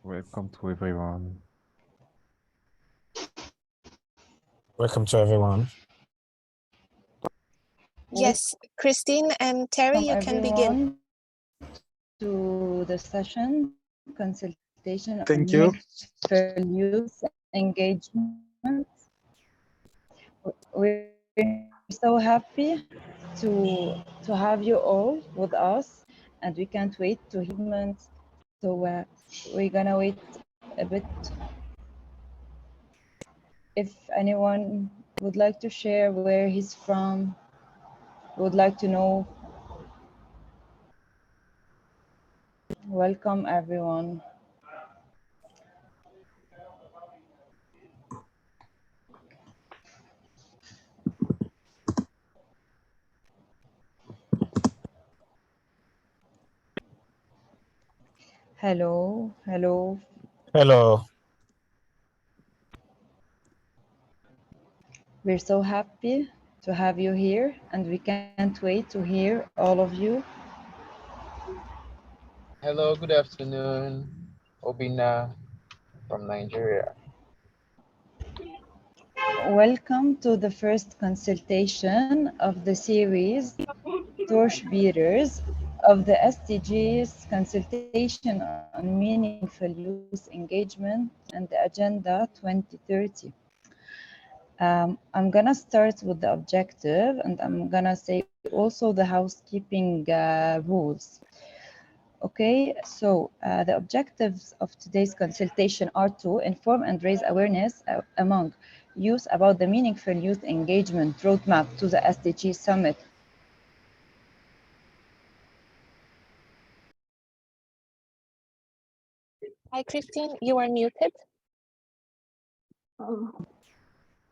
Welcome to everyone. Welcome to everyone. Yes, Christine and Terry, you can begin. To the session, consultation Thank on you. meaningful youth engagement. We're so happy to have you all with us, and we can't wait to hear. So we're gonna wait a bit. If anyone would like to share where he's from, would like to know, welcome everyone. Hello, hello. Hello. We're so happy to have you here, and we can't wait to hear all of you. Hello, good afternoon. Obina from Nigeria. Welcome to the first consultation of the series Torchbearers of the SDGs Consultation on Meaningful Youth Engagement and the Agenda 2030. I'm gonna start with the objective, and I'm gonna say also the housekeeping rules. Okay, so the objectives of today's consultation are to inform and raise awareness among youth about the meaningful youth engagement roadmap to the SDG Summit. Hi, Christine, you are muted. All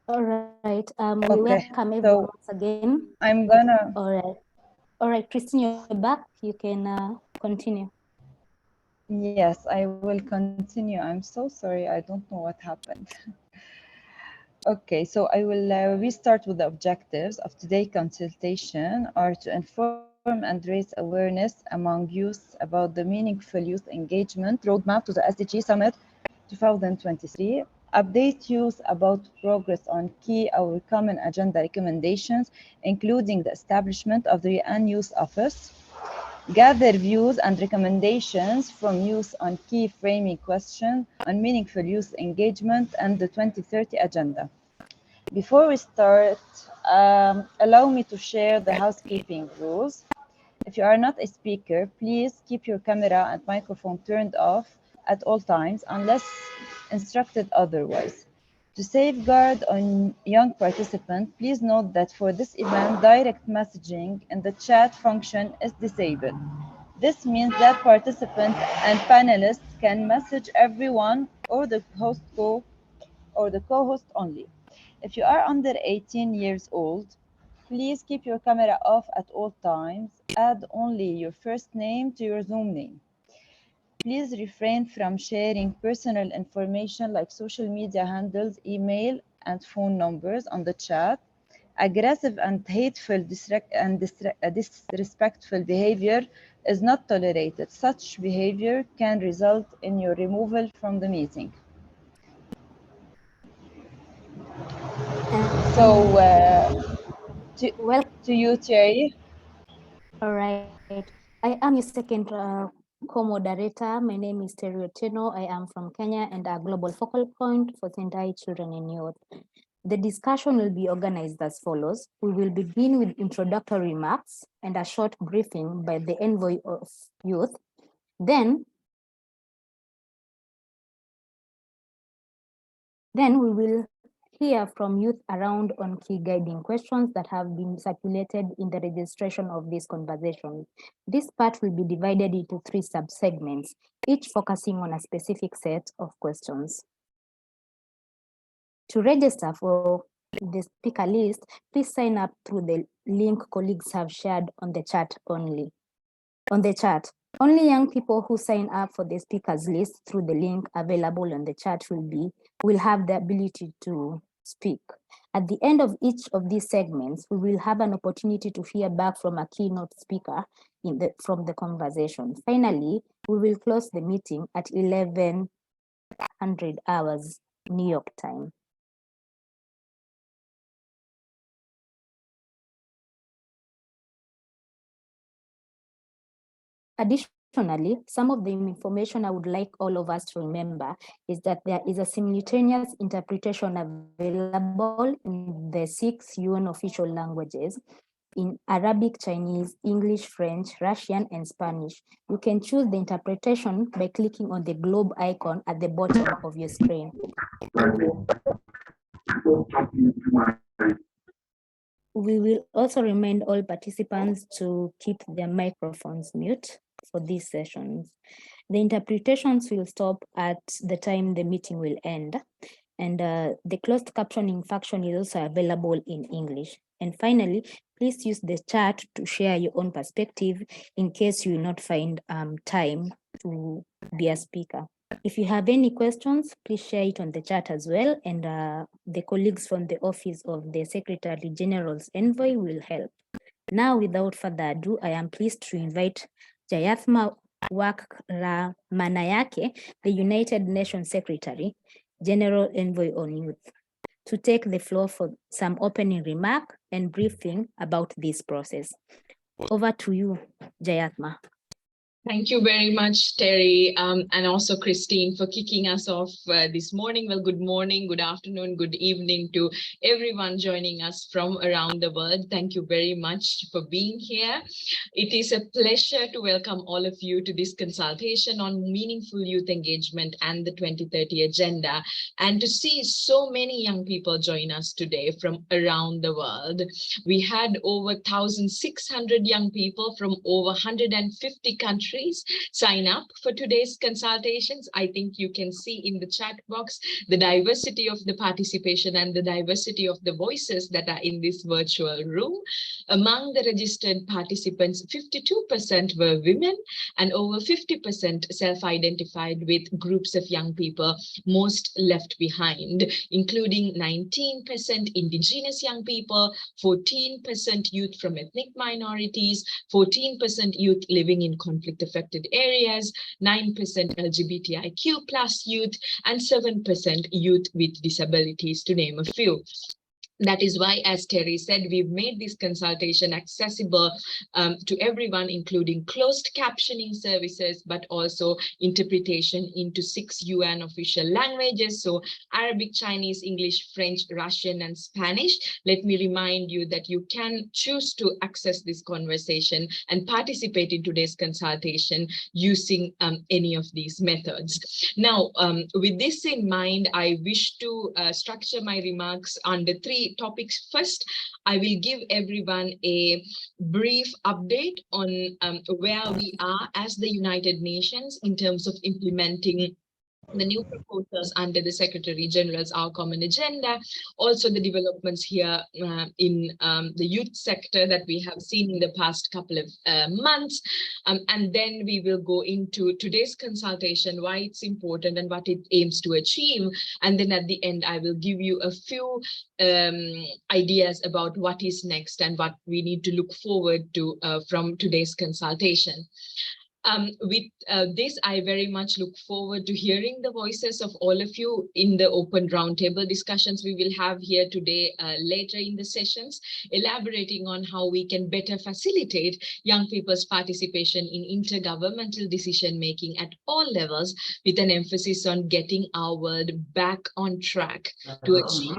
right. We Okay, welcome everyone once again. I'm gonna. All right, Christine, you're back. You can continue. Yes, I will continue. I'm so sorry. I don't know what happened. Okay, so I will restart with the objectives of today's consultation are to inform and raise awareness among youth about the meaningful youth engagement roadmap to the SDG Summit 2023, update youth about progress on key our common agenda recommendations, including the establishment of the UN Youth Office, gather views and recommendations from youth on key framing questions on meaningful youth engagement and the 2030 agenda. Before we start, allow me to share the housekeeping rules. If you are not a speaker, please keep your camera and microphone turned off at all times unless instructed otherwise. To safeguard on young participants, please note that for this event, direct messaging in the chat function is disabled. This means that participants and panelists can message everyone or the co-host only. If you are under 18 years old, please keep your camera off at all times. Add only your first name to your Zoom name. Please refrain from sharing personal information like social media handles, email, and phone numbers on the chat. Aggressive and hateful disrespectful behavior is not tolerated. Such behavior can result in your removal from the meeting. So, to you, Thierry. All right. I am your second co-moderator. My name is Terry Otieno. I am from Kenya and a global focal point for Tendai Children and Youth. The discussion will be organized as follows. We will begin with introductory remarks and a short briefing by the Envoy of Youth. Then we will hear from youth around on key guiding questions that have been circulated in the registration of this conversation. This part will be divided into 3 sub-segments, each focusing on a specific set of questions. To register for the speaker list, please sign up through the link colleagues have shared on the chat only. On the chat, only young people who sign up for the speakers list through the link available on the chat will have the ability to speak. At the end of each of these segments, we will have an opportunity to hear back from a keynote speaker from the conversation. Finally, we will close the meeting at 11 100 hours, New York time. Additionally, some of the information I would like all of us to remember is that there is a simultaneous interpretation available in the 6 UN official languages in Arabic, Chinese, English, French, Russian, and Spanish. You can choose the interpretation by clicking on the globe icon at the bottom of your screen. We will also remind all participants to keep their microphones mute for these sessions. The interpretations will stop at the time the meeting will end. And the closed captioning function is also available in English. And finally, please use the chat to share your own perspective in case you will not find time to be a speaker. If you have any questions, please share it on the chat as well, and the colleagues from the Office of the Secretary General's Envoy will help. Now, without further ado, I am pleased to invite Jayathma Manayake, the United Nations Secretary General Envoy on Youth, to take the floor for some opening remark and briefing about this process. Over to you, Jayathma. Thank you very much, Terry, and also Christine for kicking us off this morning. Well, good morning, good afternoon, good evening to everyone joining us from around the world. Thank you very much for being here. It is a pleasure to welcome all of you to this consultation on meaningful youth engagement and the 2030 agenda, and to see so many young people join us today from around the world. We had over 1,600 young people from over 150 countries sign up for today's consultations. I think you can see in the chat box the diversity of the participation and the diversity of the voices that are in this virtual room. Among the registered participants, 52% were women and over 50% self-identified with groups of young people most left behind, including 19% indigenous young people, 14% youth from ethnic minorities, 14% youth living in conflict-affected areas, 9% LGBTIQ plus youth, and 7% youth with disabilities, to name a few. That is why, as Terry said, we've made this consultation accessible to everyone, including closed captioning services, but also interpretation into 6 UN official languages. So Arabic, Chinese, English, French, Russian, and Spanish. Let me remind you that you can choose to access this conversation and participate in today's consultation using any of these methods. Now, with this in mind, I wish to structure my remarks under 3 topics. First, I will give everyone a brief update on where we are as the United Nations in terms of implementing the new proposals under the Secretary General's Our Common Agenda, also the developments here in the youth sector that we have seen in the past couple of months. And then we will go into today's consultation, why it's important and what it aims to achieve. And then at the end, I will give you a few ideas about what is next and what we need to look forward to from today's consultation. With this, I very much look forward to hearing the voices of all of you in the open roundtable discussions we will have here today, later in the sessions, elaborating on how we can better facilitate young people's participation in intergovernmental decision-making at all levels, with an emphasis on getting our world back on track to achieve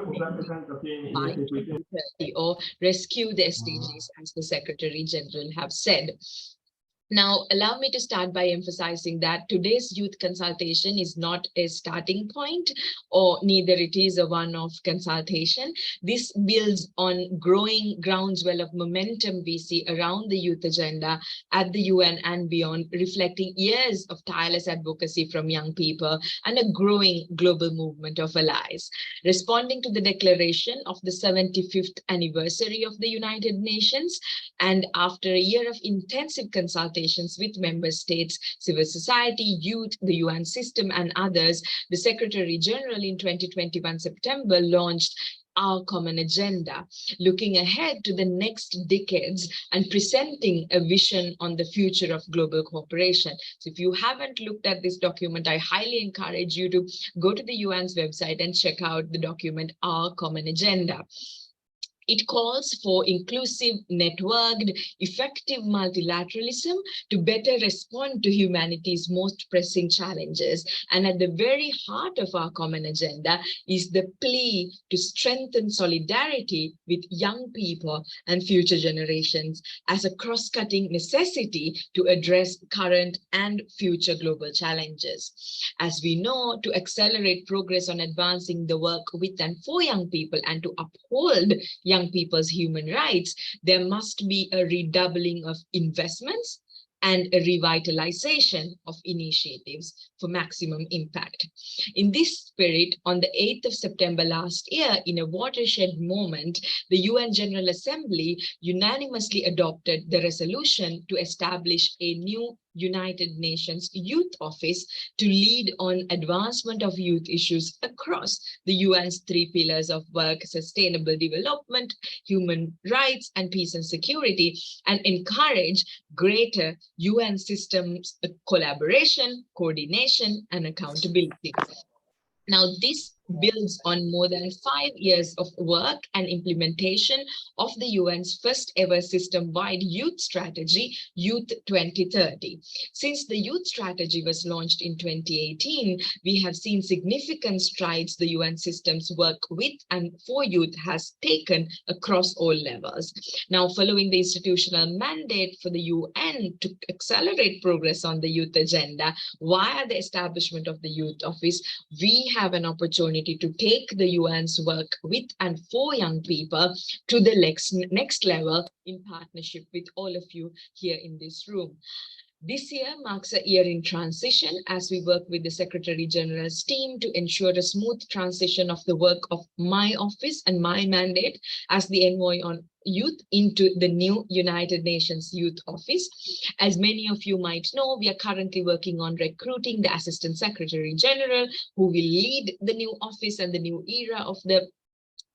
by 2030 or rescue the SDGs, as the Secretary General have said. Now, allow me to start by emphasizing that today's youth consultation is not a starting point, or neither it is a one-off consultation. This builds on growing groundswell of momentum we see around the youth agenda at the UN and beyond, reflecting years of tireless advocacy from young people and a growing global movement of allies. Responding to the declaration of the 75th anniversary of the United Nations, and after a year of intensive consultation with member states, civil society, youth, the UN system, and others, the Secretary General in 2021 September launched our common agenda, looking ahead to the next decades and presenting a vision on the future of global cooperation. So if you haven't looked at this document, I highly encourage you to go to the UN's website and check out the document, Our Common Agenda. It calls for inclusive, networked, effective multilateralism to better respond to humanity's most pressing challenges. And at the very heart of our common agenda is the plea to strengthen solidarity with young people and future generations as a cross-cutting necessity to address current and future global challenges. As we know, to accelerate progress on advancing the work with and for young people and to uphold young people's human rights, there must be a redoubling of investments and a revitalization of initiatives for maximum impact. In this spirit, on the 8th of September last year, in a watershed moment, the UN General Assembly unanimously adopted the resolution to establish a new United Nations Youth Office to lead on advancement of youth issues across the UN's 3 pillars of work: sustainable development, human rights, and peace and security, and encourage greater UN systems collaboration, coordination, and accountability. Now, this builds on more than 5 years of work and implementation of the UN's first ever system-wide youth strategy, Youth 2030. Since the youth strategy was launched in 2018, we have seen significant strides the UN system's work with and for youth has taken across all levels. Now, following the institutional mandate for the UN to accelerate progress on the youth agenda via the establishment of the Youth Office, we have an opportunity to take the UN's work with and for young people to the next level in partnership with all of you here in this room. This year marks a year in transition as we work with the Secretary General's team to ensure a smooth transition of the work of my office and my mandate as the Envoy on Youth into the new United Nations Youth Office. As many of you might know, we are currently working on recruiting the Assistant Secretary General who will lead the new office and the new era of the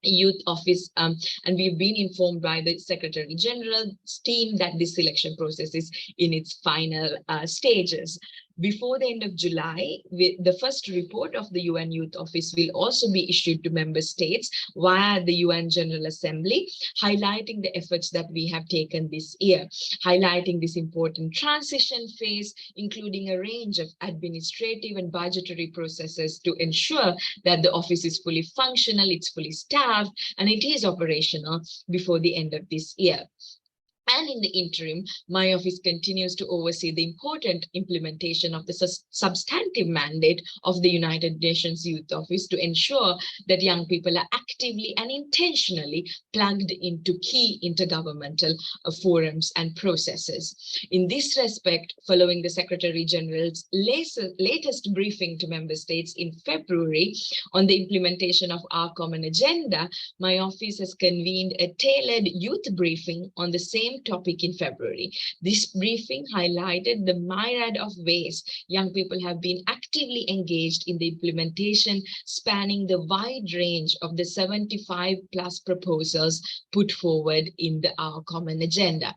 Youth Office, and we've been informed by the Secretary General's team that this selection process is in its final stages. Before the end of July, the first report of the UN Youth Office will also be issued to member states via the UN General Assembly, highlighting the efforts that we have taken this year, highlighting this important transition phase, including a range of administrative and budgetary processes to ensure that the office is fully functional, it's fully staffed, and it is operational before the end of this year. And in the interim, my office continues to oversee the important implementation of the substantive mandate of the United Nations Youth Office to ensure that young people are actively and intentionally plugged into key intergovernmental forums and processes. In this respect, following the Secretary General's latest briefing to member states in February on the implementation of our common agenda, my office has convened a tailored youth briefing on the same topic in February. This briefing highlighted the myriad of ways young people have been actively engaged in the implementation, spanning the wide range of the 75 plus proposals put forward in our common agenda.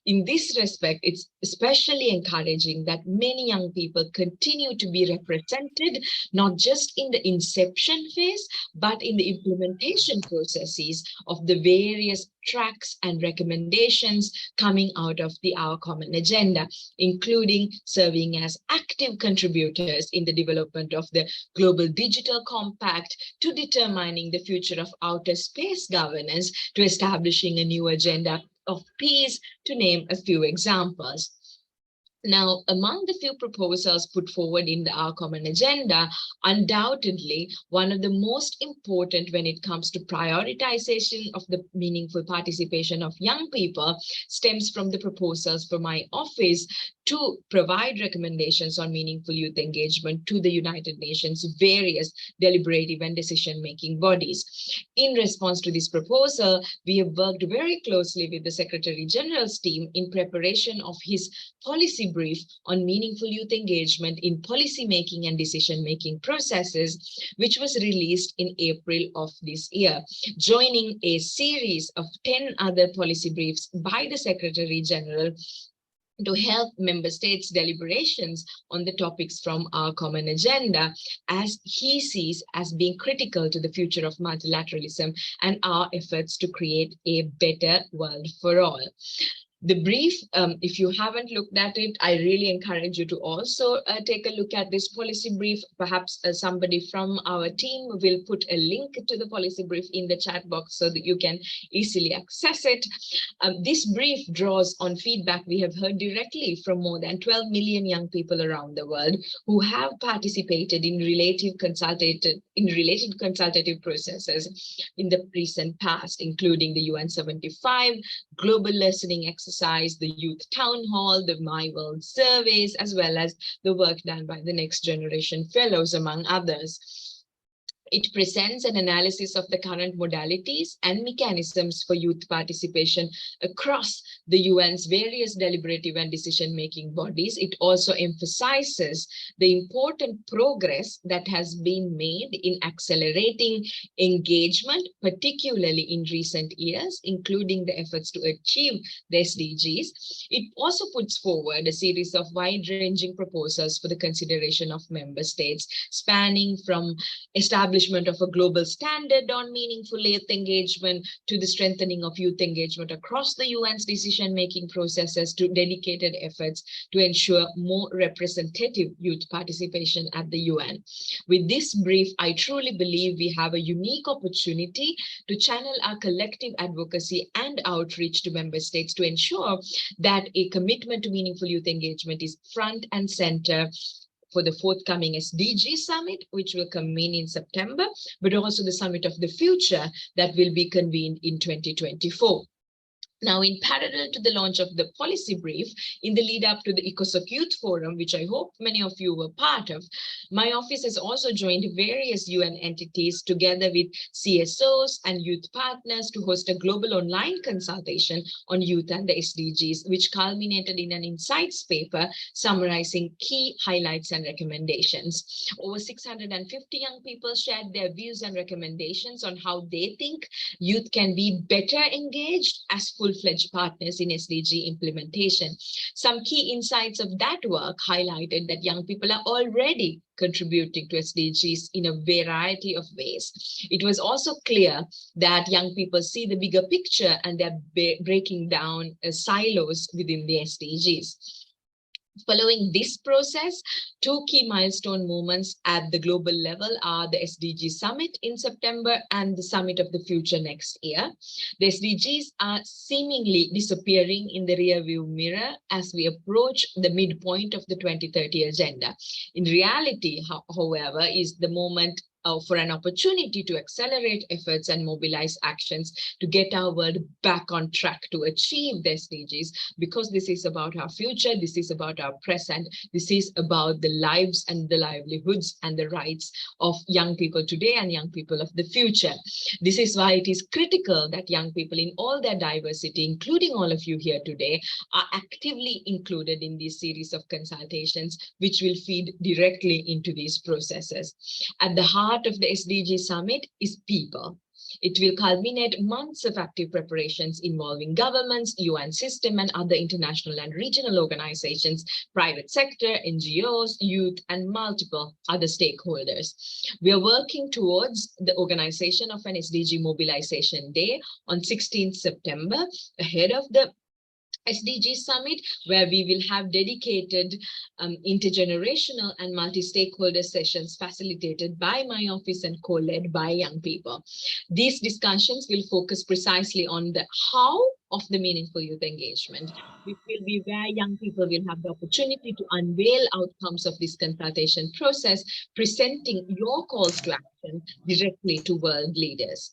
In this respect, it's especially encouraging that many young people continue to be represented, not just in the inception phase, but in the implementation processes of the various tracks and recommendations coming out of our common agenda, including serving as active contributors in the development of the Global Digital Compact, to determining the future of outer space governance, to establishing a new agenda of peace, to name a few examples. Now, among the few proposals put forward in our common agenda, undoubtedly, one of the most important when it comes to prioritization of the meaningful participation of young people stems from the proposals for my office to provide recommendations on meaningful youth engagement to the United Nations various deliberative and decision-making bodies. In response to this proposal, we have worked very closely with the Secretary General's team in preparation of his policy brief on meaningful youth engagement in policy making and decision making processes, which was released in April of this year, joining a series of 10 other policy briefs by the Secretary General to help member states' deliberations on the topics from our common agenda, as he sees as being critical to the future of multilateralism and our efforts to create a better world for all. The brief, if you haven't looked at it, I really encourage you to also take a look at this policy brief. Perhaps somebody from our team will put a link to the policy brief in the chat box so that you can easily access it. This brief draws on feedback we have heard directly from more than 12 million young people around the world who have participated in related consultative processes in the recent past, including the UN 75, Global Listening Exercise, the Youth Town Hall, the My World surveys, as well as the work done by the Next Generation Fellows, among others. It presents an analysis of the current modalities and mechanisms for youth participation across the UN's various deliberative and decision-making bodies. It also emphasizes the important progress that has been made in accelerating engagement, particularly in recent years, including the efforts to achieve the SDGs. It also puts forward a series of wide-ranging proposals for the consideration of member states, spanning from establishment of a global standard on meaningful youth engagement to the strengthening of youth engagement across the UN's decision-making processes to dedicated efforts to ensure more representative youth participation at the UN. With this brief, I truly believe we have a unique opportunity to channel our collective advocacy and outreach to member states to ensure that a commitment to meaningful youth engagement is front and center for the forthcoming SDG Summit, which will convene in September, but also the Summit of the Future that will be convened in 2024. Now, in parallel to the launch of the policy brief, in the lead up to the ECOSOC Youth Forum, which I hope many of you were part of, my office has also joined various UN entities together with CSOs and youth partners to host a global online consultation on youth and the SDGs, which culminated in an insights paper summarizing key highlights and recommendations. Over 650 young people shared their views and recommendations on how they think youth can be better engaged as full-fledged partners in SDG implementation. Some key insights of that work highlighted that young people are already contributing to SDGs in a variety of ways. It was also clear that young people see the bigger picture and they're breaking down silos within the SDGs. Following this process, two key milestone moments at the global level are the SDG Summit in September and the Summit of the Future next year. The SDGs are seemingly disappearing in the rearview mirror as we approach the midpoint of the 2030 agenda. In reality, however, is the moment for an opportunity to accelerate efforts and mobilize actions to get our world back on track to achieve the SDGs, because this is about our future, this is about our present, this is about the lives and the livelihoods and the rights of young people today and young people of the future. This is why it is critical that young people in all their diversity, including all of you here today, are actively included in this series of consultations, which will feed directly into these processes. At the heart of the SDG Summit is people. It will culminate months of active preparations involving governments, UN system, and other international and regional organizations, private sector, NGOs, youth, and multiple other stakeholders. We are working towards the organization of an SDG Mobilization Day on 16th September, ahead of the SDG Summit, where we will have dedicated intergenerational and multi-stakeholder sessions facilitated by my office and co-led by young people. These discussions will focus precisely on the how of the meaningful youth engagement, which will be where young people will have the opportunity to unveil outcomes of this consultation process, presenting your calls to action directly to world leaders.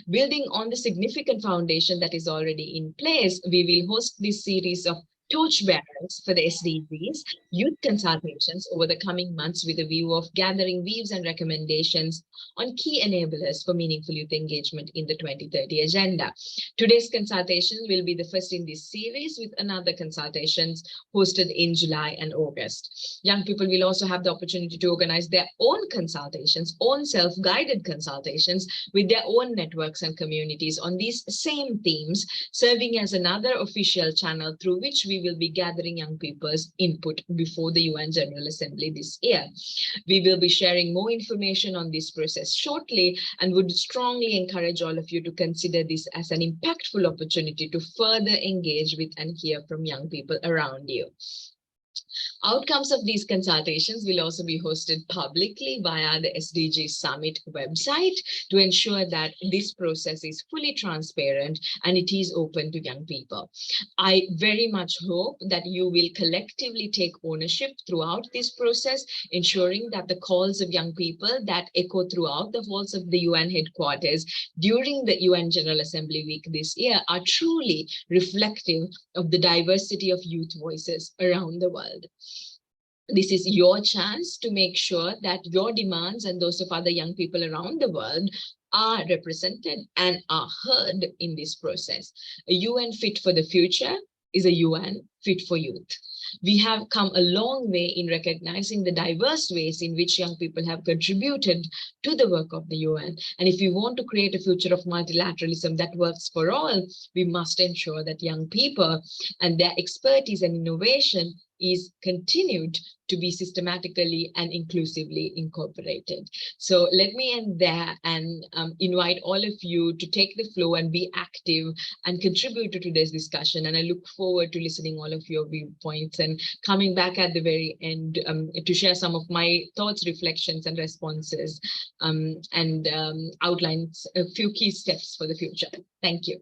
Building on the significant foundation that is already in place, we will host this series of Torchbearers for the SDGs, youth consultations over the coming months with a view of gathering views and recommendations on key enablers for meaningful youth engagement in the 2030 agenda. Today's consultation will be the first in this series, with another consultations hosted in July and August. Young people will also have the opportunity to organize their own consultations, own self-guided consultations with their own networks and communities on these same themes, serving as another official channel through which we will be gathering young people's input before the UN General Assembly this year. We will be sharing more information on this process shortly and would strongly encourage all of you to consider this as an impactful opportunity to further engage with and hear from young people around you. Outcomes of these consultations will also be hosted publicly via the SDG Summit website to ensure that this process is fully transparent and it is open to young people. I very much hope that you will collectively take ownership throughout this process, ensuring that the calls of young people that echo throughout the halls of the UN headquarters during the UN General Assembly Week this year are truly reflective of the diversity of youth voices around the world. This is your chance to make sure that your demands and those of other young people around the world are represented and are heard in this process. A UN fit for the future is a UN fit for youth. We have come a long way in recognizing the diverse ways in which young people have contributed to the work of the UN. And if we want to create a future of multilateralism that works for all, we must ensure that young people and their expertise and innovation is continued to be systematically and inclusively incorporated. So let me end there and invite all of you to take the floor and be active and contribute to today's discussion. And I look forward to listening all of your viewpoints and coming back at the very end to share some of my thoughts, reflections, and responses and outline a few key steps for the future. Thank you.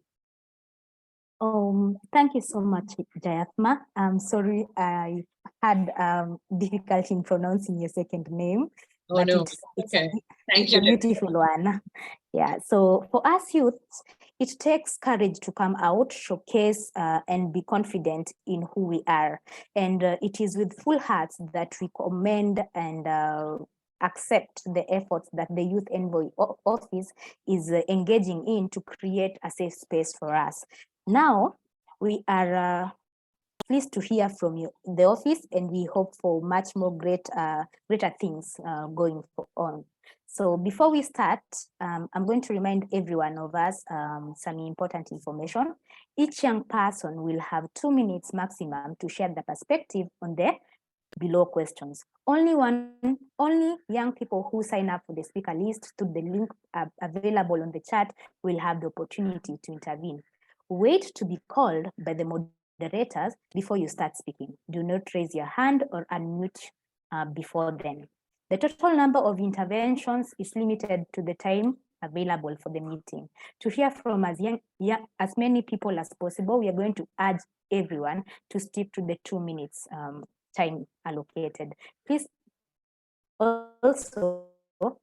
Thank you so much, Jayatma. I'm sorry I had difficulty in pronouncing your second name. Oh, but no. It's Okay. Thank you. a beautiful one. Yeah, so for us youths, it takes courage to come out, showcase, and be confident in who we are. And it is with full hearts that we commend and accept the efforts that the Youth Envoy office is engaging in to create a safe space for us. Now, we are pleased to hear from you, the office, and we hope for much more greater things going on. So before we start, I'm going to remind every one of us some important information. Each young person will have 2 minutes maximum to share the perspective on the below questions. Only young people who sign up for the speaker list through the link available on the chat will have the opportunity to intervene. Wait to be called by the moderators before you start speaking. Do not raise your hand or unmute before then. The total number of interventions is limited to the time available for the meeting. To hear from as many people as possible, we are going to urge everyone to stick to the 2 minutes time allocated. Please also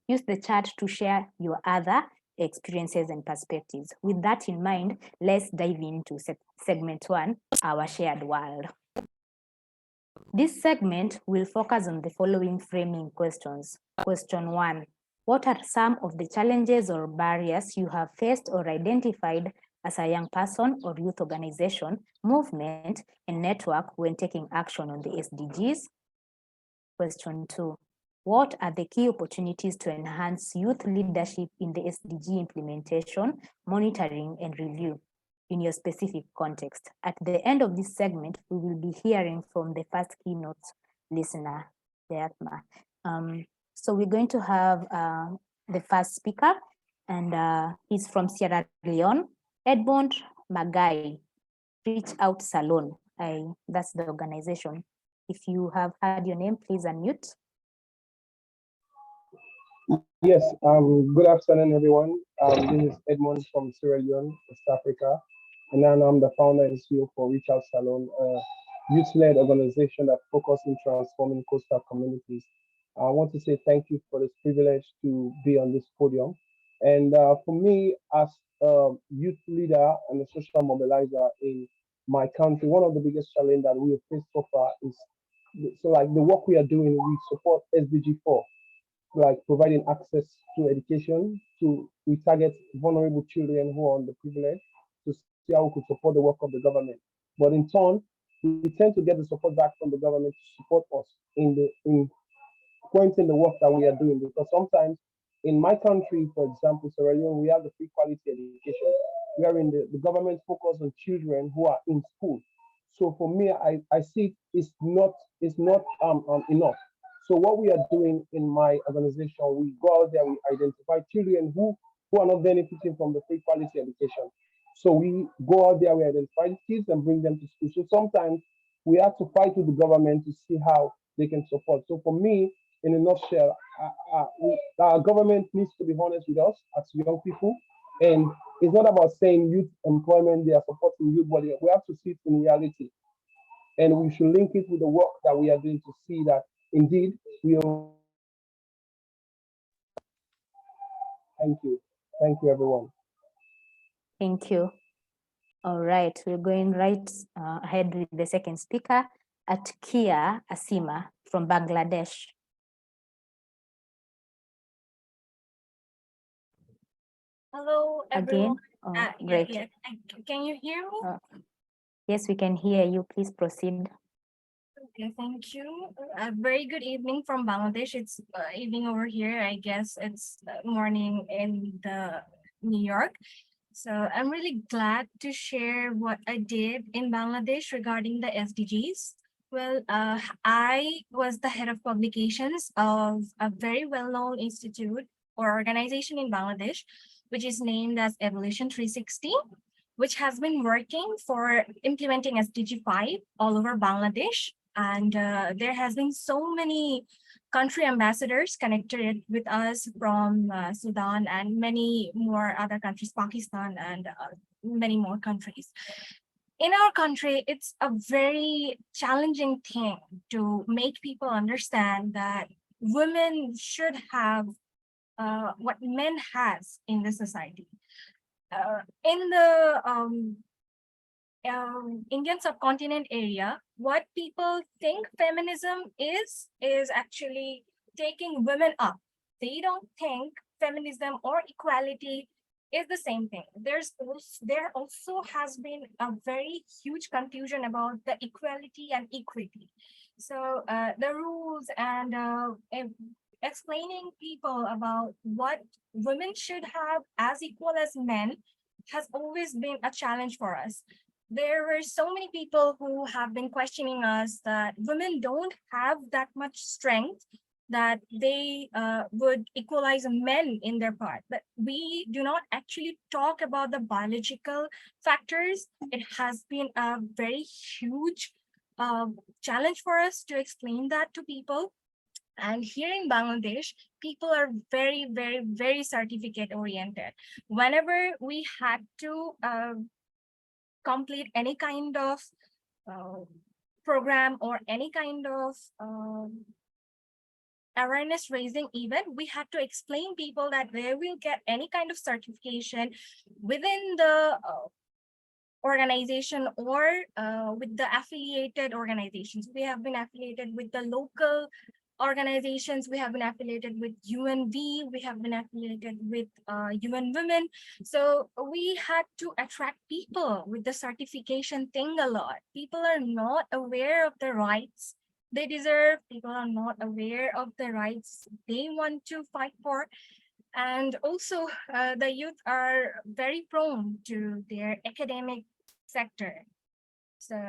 use the chat to share your other experiences and perspectives. With that in mind, let's dive into segment 1, our shared world. This segment will focus on the following framing questions. Question 1, what are some of the challenges or barriers you have faced or identified as a young person or youth organization, movement, and network when taking action on the SDGs? Question 2, what are the key opportunities to enhance youth leadership in the SDG implementation, monitoring, and review in your specific context? At the end of this segment, we will be hearing from the first keynote listener, Jayatma. So we're going to have the first speaker, and he's from Sierra Leone, Edmond Magai, Reach Out Salon. That's the organization. If you have heard your name, please unmute. Yes, good afternoon, everyone. This is Edmond from Sierra Leone, West Africa, and I'm the founder and CEO for Reach Out Salon, a youth-led organization that focuses on transforming coastal communities. I want to say thank you for this privilege to be on this podium. And for me, as a youth leader and a social mobilizer in my country, one of the biggest challenges that we have faced so far is so like the work we are doing, we support SDG 4, like providing access to education. We target vulnerable children who are underprivileged to see how we could support the work of the government. But in turn, we tend to get the support back from the government to support us in pointing the work that we are doing, because sometimes in my country, for example, Sierra Leone, we have the free quality education, wherein the government focus on children who are in school. So for me, I see it's not enough. So what we are doing in my organization, we go out there, we identify children who are not benefiting from the free quality education. So we go out there, we identify the kids and bring them to school. So sometimes we have to fight with the government to see how they can support. So for me, in a nutshell, our government needs to be honest with us as young people. And it's not about saying youth employment, they are supporting youth, but we have to see it in reality. And we should link it with the work that we are doing to see that indeed we are. Thank you. Thank you, everyone. Thank you. All right, we're going right ahead with the second speaker, Atkia Asima from Bangladesh. Hello, everyone. Again, great. Yeah. Can you hear me? Yes, we can hear you. Please proceed. Okay, thank you. A very good evening from Bangladesh. It's evening over here. I guess it's morning in New York. So I'm really glad to share what I did in Bangladesh regarding the SDGs. Well, I was the head of publications of a very well-known institute or organization in Bangladesh, which is named as Evolution 360, which has been working for implementing SDG 5 all over Bangladesh. And there has been so many country ambassadors connected with us from Sudan and many more other countries, Pakistan and many more countries. In our country, it's a very challenging thing to make people understand that women should have what men has in the society. In the Indian subcontinent area, what people think feminism is actually taking women up. They don't think feminism or equality is the same thing. There also has been a very huge confusion about the equality and equity. So the rules and explaining people about what women should have as equal as men has always been a challenge for us. There were so many people who have been questioning us that women don't have that much strength that they would equalize men in their part. But we do not actually talk about the biological factors. It has been a very huge challenge for us to explain that to people. And here in Bangladesh, people are very, very, very certificate oriented. Whenever we had to complete any kind of program or any kind of awareness raising event, we had to explain people that they will get any kind of certification within the organization or with the affiliated organizations. We have been affiliated with the local organizations, we have been affiliated with UNV, we have been affiliated with UN Women. So we had to attract people with the certification thing a lot. People are not aware of the rights they deserve. People are not aware of the rights they want to fight for. And also the youth are very prone to their academic sector. So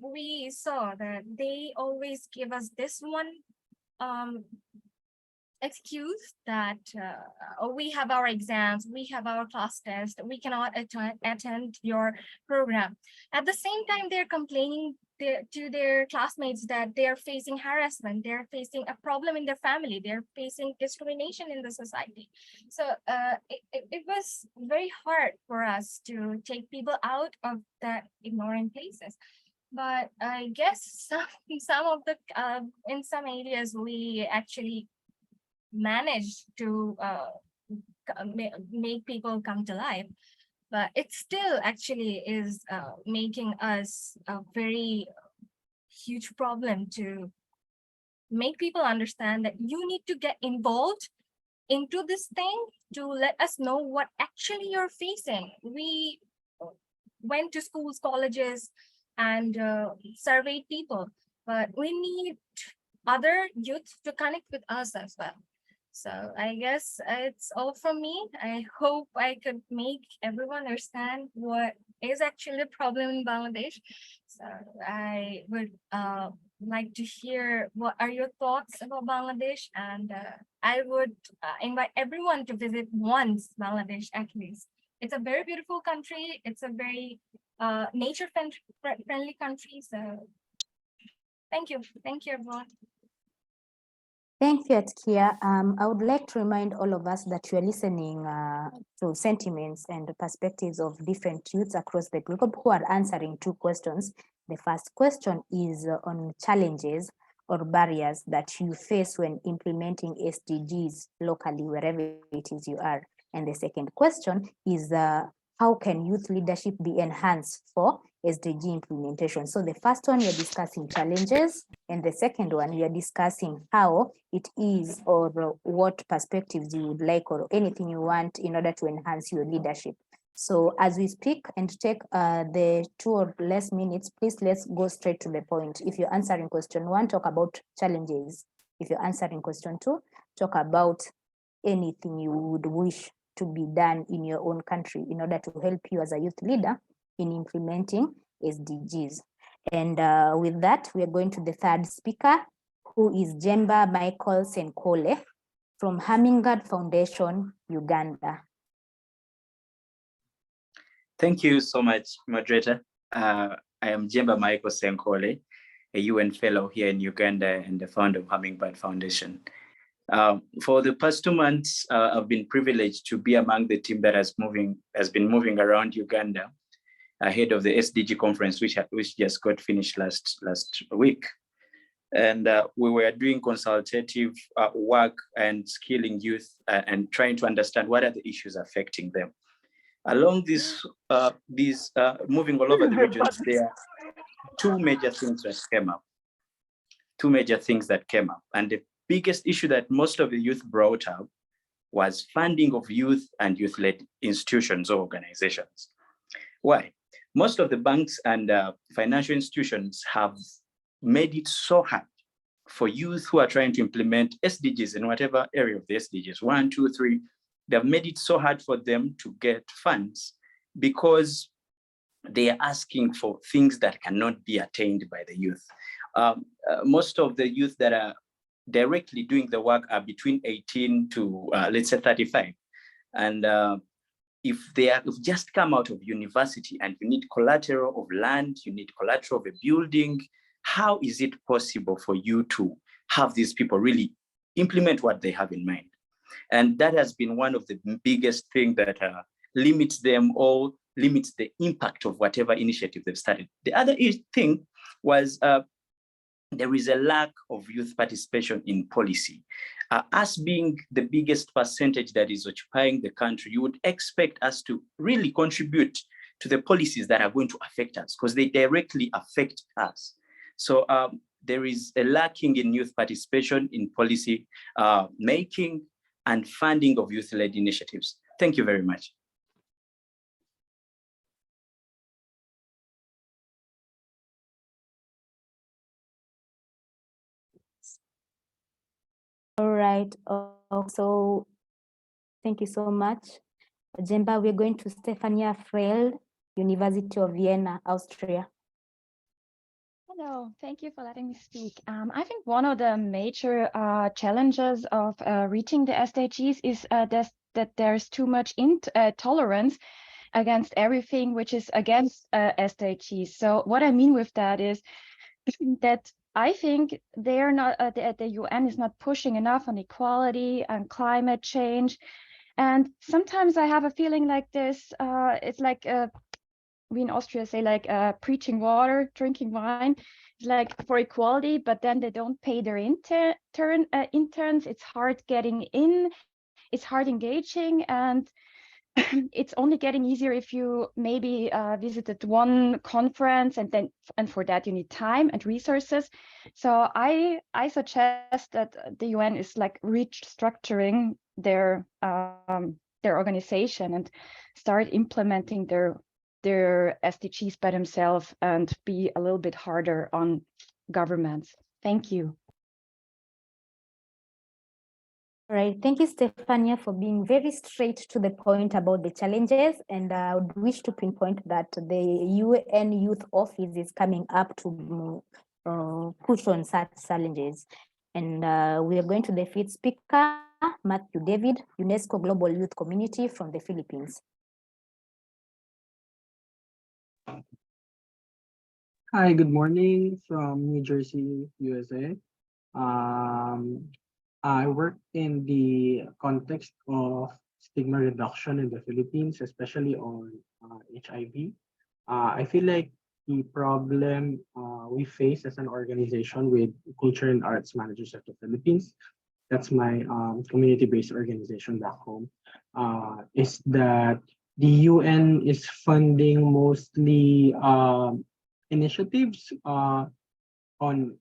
we saw that they always give us this one excuse that we have our exams, we have our class test, we cannot attend your program. At the same time, they're complaining to their classmates that they're facing harassment, they're facing a problem in their family, they're facing discrimination in the society. So it was very hard for us to take people out of that ignorant places. But I guess some of the in some areas we actually managed to make people come to life. but it still actually is making us a very huge problem to make people understand that you need to get involved into this thing to let us know what actually you're facing. We went to schools, colleges, and surveyed people, but we need other youth to connect with us as well. So I guess it's all from me. I hope I could make everyone understand what is actually the problem in Bangladesh. So I would like to hear what are your thoughts about Bangladesh, and I would invite everyone to visit once Bangladesh at least. It's a very beautiful country. It's a very nature friendly country. So thank you everyone. Thank you, Atkia. I would like to remind all of us that you are listening to sentiments and perspectives of different youths across the globe who are answering two questions. The first question is on challenges or barriers that you face when implementing SDGs locally, wherever it is you are. And the second question is how can youth leadership be enhanced for SDG implementation? So the first one, we are discussing challenges, and the second one, we are discussing how it is or what perspectives you would like or anything you want in order to enhance your leadership. So as we speak and take the 2 or less minutes, please let's go straight to the point. If you're answering question 1, talk about challenges. If you're answering question 2, talk about anything you would wish to be done in your own country in order to help you as a youth leader in implementing SDGs. And with that, we are going to the third speaker, who is Jemba Michael Senkole from Hummingbird Foundation, Uganda. Thank you so much, moderator. I am Jemba Michael Senkole, a UN fellow here in Uganda and the founder of Hummingbird Foundation. For the past 2 months, I've been privileged to be among the team that has been moving around Uganda ahead of the SDG conference, which just got finished last week. And we were doing consultative work and skilling youth and trying to understand what are the issues affecting them. Along these moving all over the regions, there are two major things that came up. And the biggest issue that most of the youth brought up was funding of youth and youth-led institutions or organizations. Why? Most of the banks and financial institutions have made it so hard for youth who are trying to implement SDGs in whatever area of the SDGs, 1, 2, 3, they've made it so hard for them to get funds because they are asking for things that cannot be attained by the youth. Most of the youth that are directly doing the work are between 18 to let's say 35. And if they have just come out of university and you need collateral of land, you need collateral of a building, how is it possible for you to have these people really implement what they have in mind? And that has been one of the biggest things that limits them or limits the impact of whatever initiative they've started. The other thing was there is a lack of youth participation in policy. Us being the biggest percentage that is occupying the country, you would expect us to really contribute to the policies that are going to affect us because they directly affect us. So there is a lacking in youth participation in policy making and funding of youth-led initiatives. Thank you very much. All right. So thank you so much, Jemba. We're going to Stefania Frel, University of Vienna, Austria. Hello, thank you for letting me speak. I think one of the major challenges of reaching the SDGs is that there's too much tolerance against everything which is against SDGs. So what I mean with that is that I think they are not the UN is not pushing enough on equality and climate change, and sometimes I have a feeling like this. It's like we in Austria say like preaching water, drinking wine. It's like for equality, but then they don't pay their interns. It's hard getting in. It's hard engaging, and it's only getting easier if you maybe visited one conference, and for that you need time and resources. So I suggest that the UN is like restructuring their organization and start implementing their SDGs by themselves and be a little bit harder on governments. Thank you. All right, thank you, Stefania, for being very straight to the point about the challenges. And I would wish to pinpoint that the UN Youth Office is coming up to push on such challenges. And we are going to the fifth speaker, Matthew David, UNESCO Global Youth Community from the Philippines. Hi, good morning from New Jersey, USA. I work in the context of stigma reduction in the Philippines, especially on HIV. I feel like the problem we face as an organization with Culture and Arts Managers of the Philippines, that's my community-based organization back home, is that the UN is funding mostly initiatives on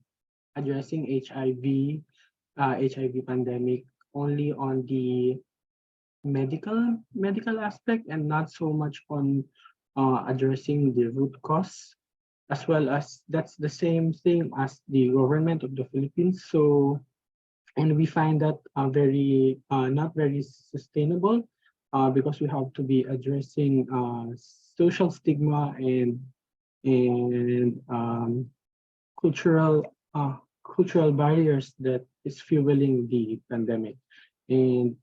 addressing HIV pandemic only on the medical aspect and not so much on addressing the root cause, as well as that's the same thing as the government of the Philippines. So, and we find that very not very sustainable because we have to be addressing social stigma and cultural barriers that is fueling the pandemic, and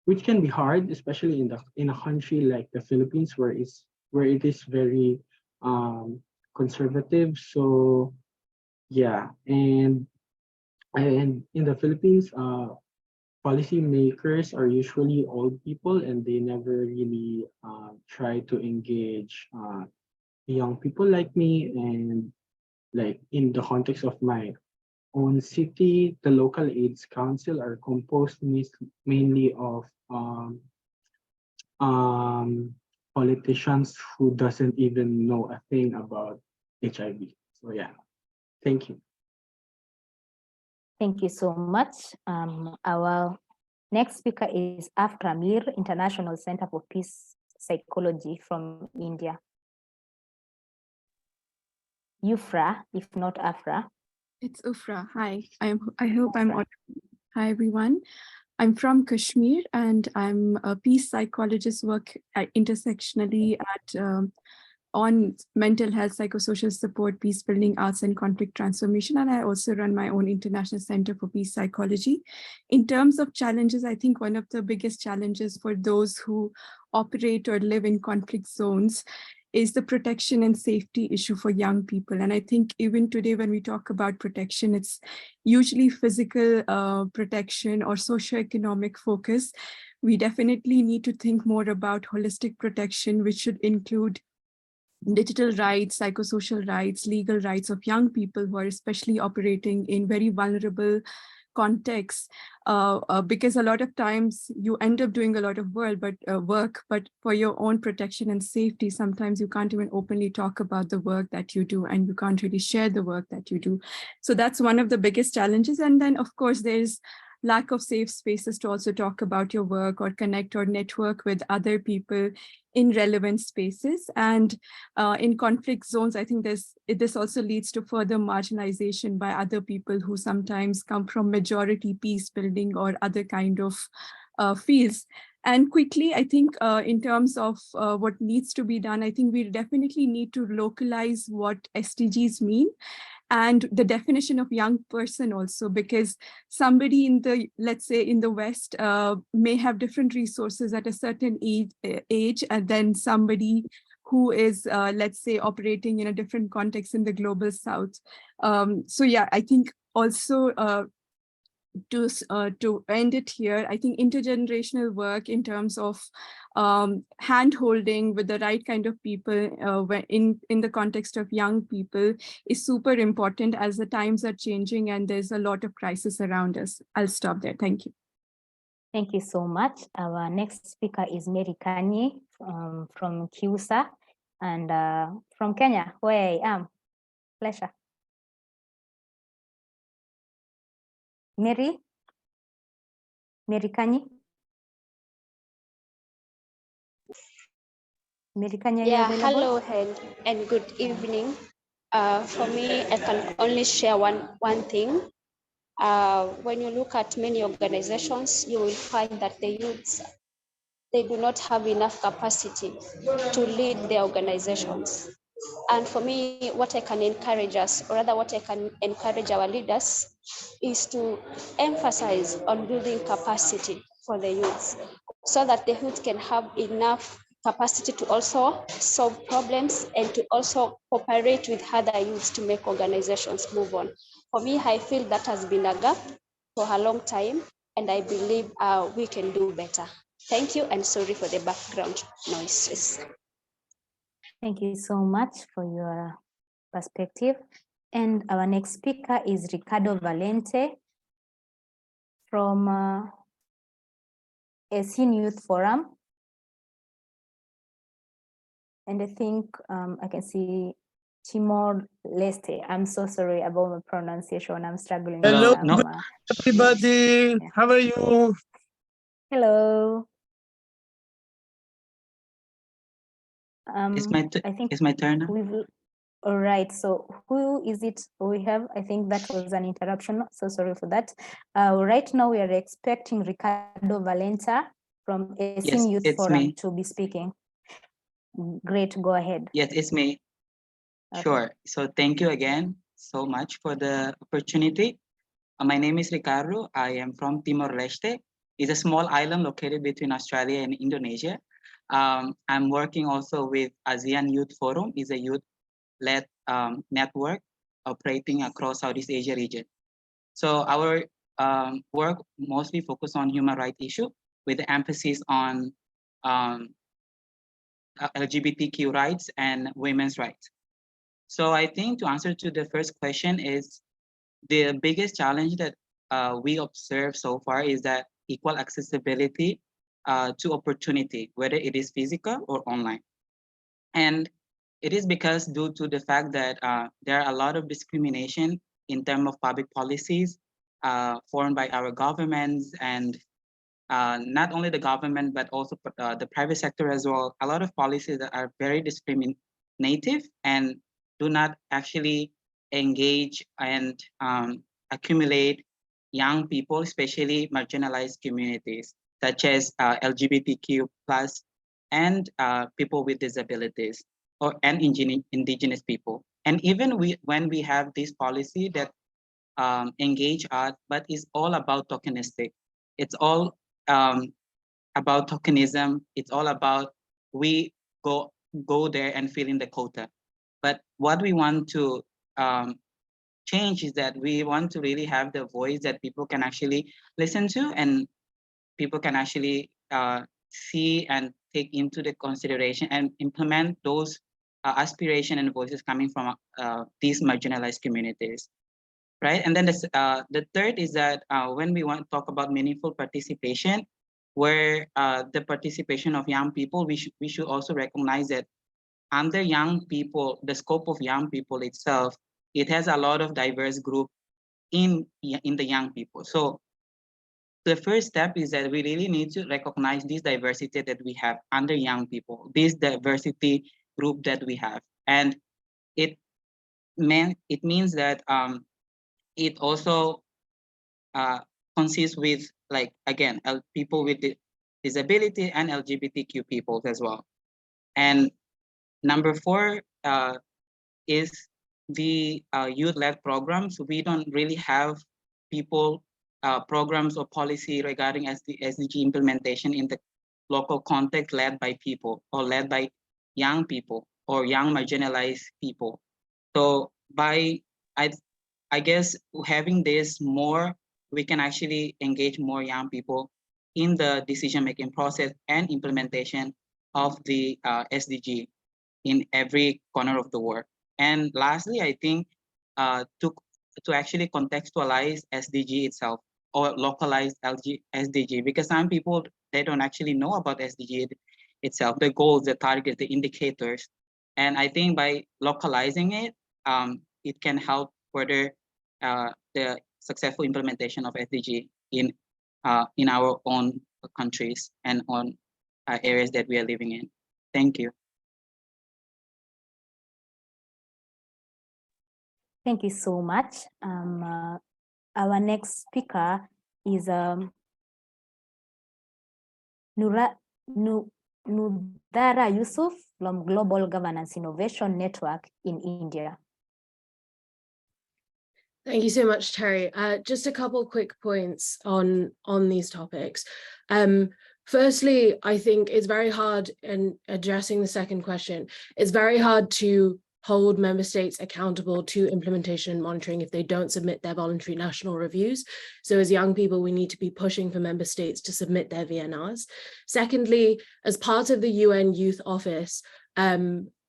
which can be hard, especially in a country like the Philippines, where it is very conservative. So yeah, and in the Philippines, policy makers are usually old people, and they never really try to engage young people like me. And like in the context of my own city, the local AIDS council are composed mainly of politicians who doesn't even know a thing about HIV. So yeah, thank you. Thank you so much. Our next speaker is Afra Mir, International Center for Peace Psychology from India. Yufra, if not Afra. It's Ufra. Hi, I hope I'm audible. Hi, everyone. I'm from Kashmir, and I'm a peace psychologist, work intersectionally at on mental health, psychosocial support, peace building, arts and conflict transformation. And I also run my own International Center for Peace Psychology. In terms of challenges, I think one of the biggest challenges for those who operate or live in conflict zones is the protection and safety issue for young people. And I think even today when we talk about protection, it's usually physical protection or socioeconomic focus. We definitely need to think more about holistic protection, which should include digital rights, psychosocial rights, legal rights of young people who are especially operating in very vulnerable contexts, because a lot of times you end up doing a lot of work, but for your own protection and safety, sometimes you can't even openly talk about the work that you do, and you can't really share the work that you do. So that's one of the biggest challenges. And then, of course, there's lack of safe spaces to also talk about your work or connect or network with other people in relevant spaces. And in conflict zones, I think this also leads to further marginalization by other people who sometimes come from majority peace building or other kind of fields. And quickly, I think in terms of what needs to be done, I think we definitely need to localize what SDGs mean, and the definition of young person also, because somebody in the, let's say in the West may have different resources at a certain age, and then somebody who is, let's say, operating in a different context in the global South. So yeah, I think also to end it here, I think intergenerational work in terms of hand-holding with the right kind of people in the context of young people is super important, as the times are changing and there's a lot of crisis around us. I'll stop there. Thank you. Thank you so much. Our next speaker is Mary Kanyi from CUSA and from Kenya, where I am. Pleasure. Mary Kanyi. Mary Kanyi, are you Yeah, available? hello and good evening. For me, I can only share one thing. When you look at many organizations, you will find that the youths, they do not have enough capacity to lead their organizations. And for me, what I can encourage us, or rather what I can encourage our leaders, is to emphasize on building capacity for the youths so that the youth can have enough capacity to also solve problems and to also cooperate with other youths to make organizations move on. For me, I feel that has been a gap for a long time, and I believe we can do better. Thank you, and sorry for the background noises. Thank you so much for your perspective. And our next speaker is Ricardo Valente from SDG Youth Forum. And I think I can see Timor Leste. I'm so sorry about my pronunciation. I'm struggling. Hello, with some, everybody. yeah. How are you? Hello. It's my I think it's my turn now. we've. All right. So who is it we have? I think that was an interruption. So sorry for that. Right now we are expecting Ricardo Valenta from SDG Yes, Youth it's Forum me. to be speaking. Great. Go ahead. Yes, it's me. Okay. Sure. So thank you again so much for the opportunity. My name is Ricardo. I am from Timor-Leste. It's a small island located between Australia and Indonesia. I'm working also with ASEAN Youth Forum. It's a youth-led network operating across Southeast Asia region. So our work mostly focus on human rights issue with the emphasis on LGBTQ rights and women's rights. So I think to answer to the first question is the biggest challenge that we observe so far is that equal accessibility to opportunity, whether it is physical or online. And it is because due to the fact that there are a lot of discrimination in terms of public policies formed by our governments and not only the government, but also the private sector as well. A lot of policies that are very discriminative and do not actually engage and accumulate young people, especially marginalized communities, such as LGBTQ plus and people with disabilities and indigenous people. And even when we have this policy that engage us, but it's all about tokenistic. It's all about tokenism. It's all about we go there and fill in the quota. But what we want to change is that we want to really have the voice that people can actually listen to and people can actually see and take into the consideration and implement those aspiration and voices coming from these marginalized communities. Right, and then the third is that when we want to talk about meaningful participation, where the participation of young people, we should also recognize that under young people, the scope of young people itself, it has a lot of diverse group in the young people. So the first step is that we really need to recognize this diversity that we have under young people, this diversity group that we have, and it means that it also consists with, like, again, people with disability and LGBTQ people as well. And number 4 is the youth-led programs. We don't really have people, programs or policy regarding SDG implementation in the local context led by people or led by young people or young marginalized people. So by, I guess having this more, we can actually engage more young people in the decision-making process and implementation of the SDG in every corner of the world. And lastly, I think to actually contextualize SDG itself, or localized SDG, because some people, they don't actually know about SDG itself, the goals, the targets, the indicators. And I think by localizing it, it can help further the successful implementation of SDG in our own countries and on areas that we are living in. Thank you. Thank you so much. Our next speaker is Nudara Yusuf from Global Governance Innovation Network in India. Thank you so much, Terry. Just a couple quick points on these topics. Firstly, I think it's very hard, in addressing the second question, it's very hard to hold member states accountable to implementation and monitoring if they don't submit their voluntary national reviews. So as young people, we need to be pushing for member states to submit their VNRs. Secondly, as part of the UN Youth Office,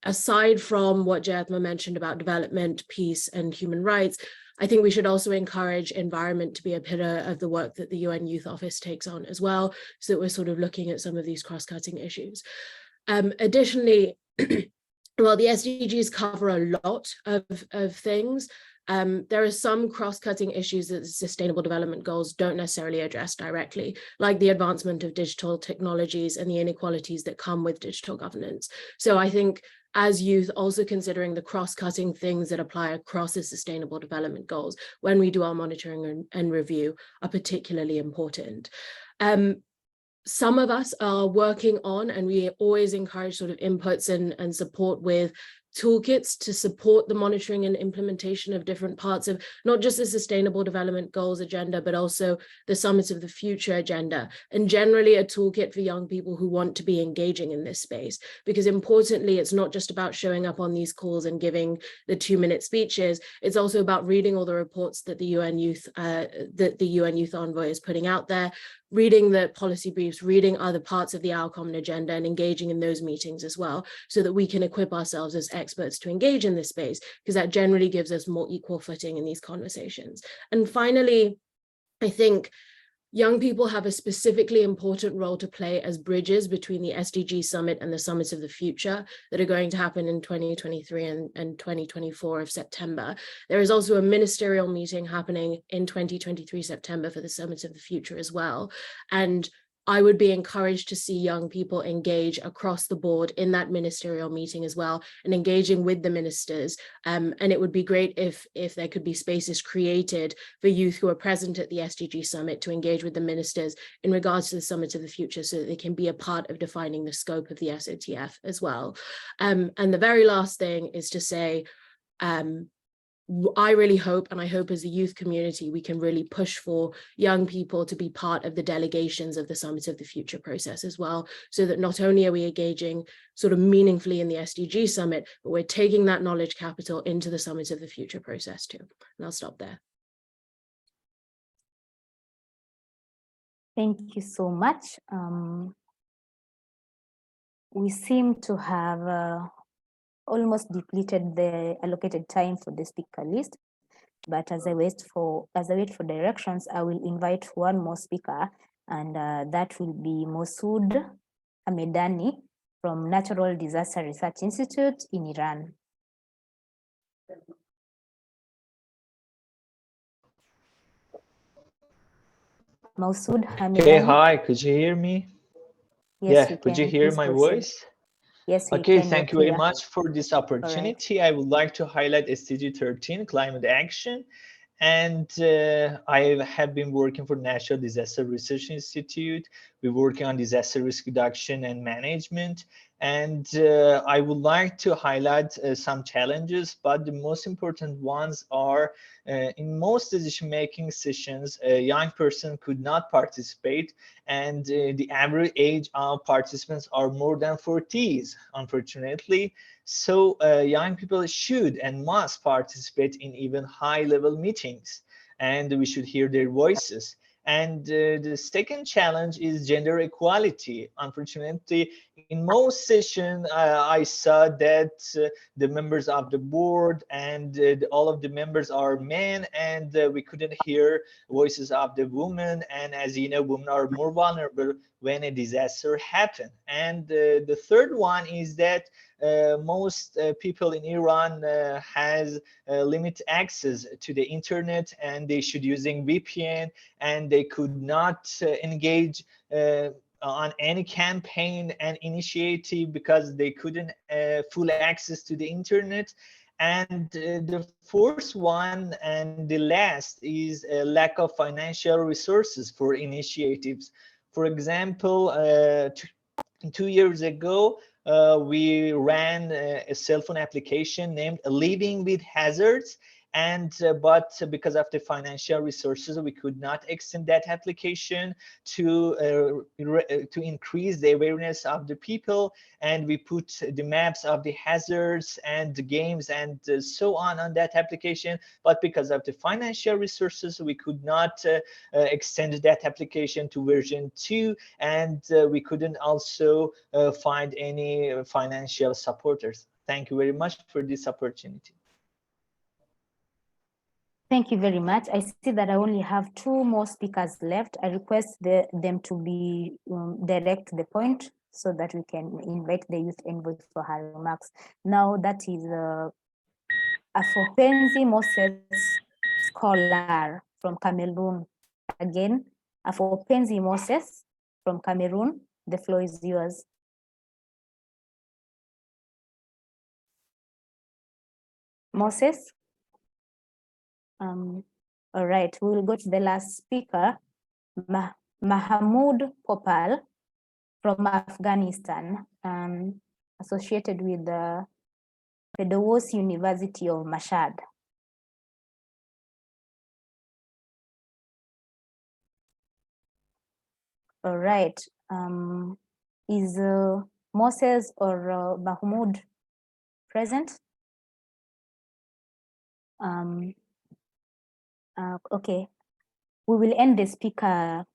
aside from what Jayatma mentioned about development, peace, and human rights, I think we should also encourage environment to be a pillar of the work that the UN Youth Office takes on as well, so that we're sort of looking at some of these cross-cutting issues. Additionally, well, the SDGs cover a lot of things. There are some cross-cutting issues that the Sustainable Development Goals don't necessarily address directly, like the advancement of digital technologies and the inequalities that come with digital governance. So I think as youth, also considering the cross-cutting things that apply across the Sustainable Development Goals when we do our monitoring and review are particularly important. Some of us are working on, and we always encourage sort of inputs and support with toolkits to support the monitoring and implementation of different parts of not just the Sustainable Development Goals agenda, but also the Summit of the Future agenda, and generally a toolkit for young people who want to be engaging in this space. Because importantly, it's not just about showing up on these calls and giving the 2-minute speeches, it's also about reading all the reports that the UN Youth Envoy is putting out there, reading the policy briefs, reading other parts of the Our Common Agenda and engaging in those meetings as well, so that we can equip ourselves as experts to engage in this space, because that generally gives us more equal footing in these conversations. And finally, I think young people have a specifically important role to play as bridges between the SDG Summit and the Summits of the Future that are going to happen in 2023 and 2024 of September. There is also a ministerial meeting happening in 2023 September for the Summits of the Future as well. And I would be encouraged to see young people engage across the board in that ministerial meeting as well, and engaging with the ministers. And it would be great if there could be spaces created for youth who are present at the SDG Summit to engage with the ministers in regards to the Summit of the Future, so that they can be a part of defining the scope of the SOTF as well. And the very last thing is to say, I really hope, and I hope as a youth community, we can really push for young people to be part of the delegations of the Summit of the Future process as well, so that not only are we engaging sort of meaningfully in the SDG Summit, but we're taking that knowledge capital into the Summit of the Future process too. And I'll stop there. Thank you so much. We seem to have almost depleted the allocated time for the speaker list, but as I wait for directions, I will invite one more speaker, and that will be Mosood Ahmedani from Natural Disaster Research Institute in Iran. Mosood Ahmedani. Okay, hi, could you hear me? Yes, Yeah, could you hear my proceed. voice? Yes, we Okay, can. thank you very much for this opportunity. I would like to highlight SDG 13, climate action. And I have been working for National Disaster Research Institute. We're working on disaster risk reduction and management. And I would like to highlight some challenges, but the most important ones are in most decision-making sessions, a young person could not participate, and the average age of participants are more than 40s, unfortunately. So young people should and must participate in even high-level meetings, and we should hear their voices. And the second challenge is gender equality. Unfortunately, in most sessions, I saw that the members of the board and all of the members are men, and we couldn't hear voices of the women. And as you know, women are more vulnerable when a disaster happens. And the third one is that most people in Iran has limited access to the internet, and they should using VPN, and they could not engage on any campaign and initiative because they couldn't full access to the internet. And the fourth one and the last is a lack of financial resources for initiatives. For example, 2 years ago, we ran a cell phone application named Living with Hazards, and but because of the financial resources, we could not extend that application to increase the awareness of the people. And we put the maps of the hazards and the games and so on that application. But because of the financial resources, we could not extend that application to version 2, and we couldn't also find any financial supporters. Thank you very much for this opportunity. Thank you very much. I see that I only have 2 more speakers left. I request them to be direct to the point so that we can invite the youth envoy for her remarks. Now that is Afofenzi Moses Scholar from Cameroon. Again, Afofenzi Moses from Cameroon. The floor is yours. Moses? All right, we will go to the last speaker, Mahmoud Popal from Afghanistan, associated with the Fedowos University of Mashhad. All right, is Moses or Mahmoud present? Okay, we will end the speaker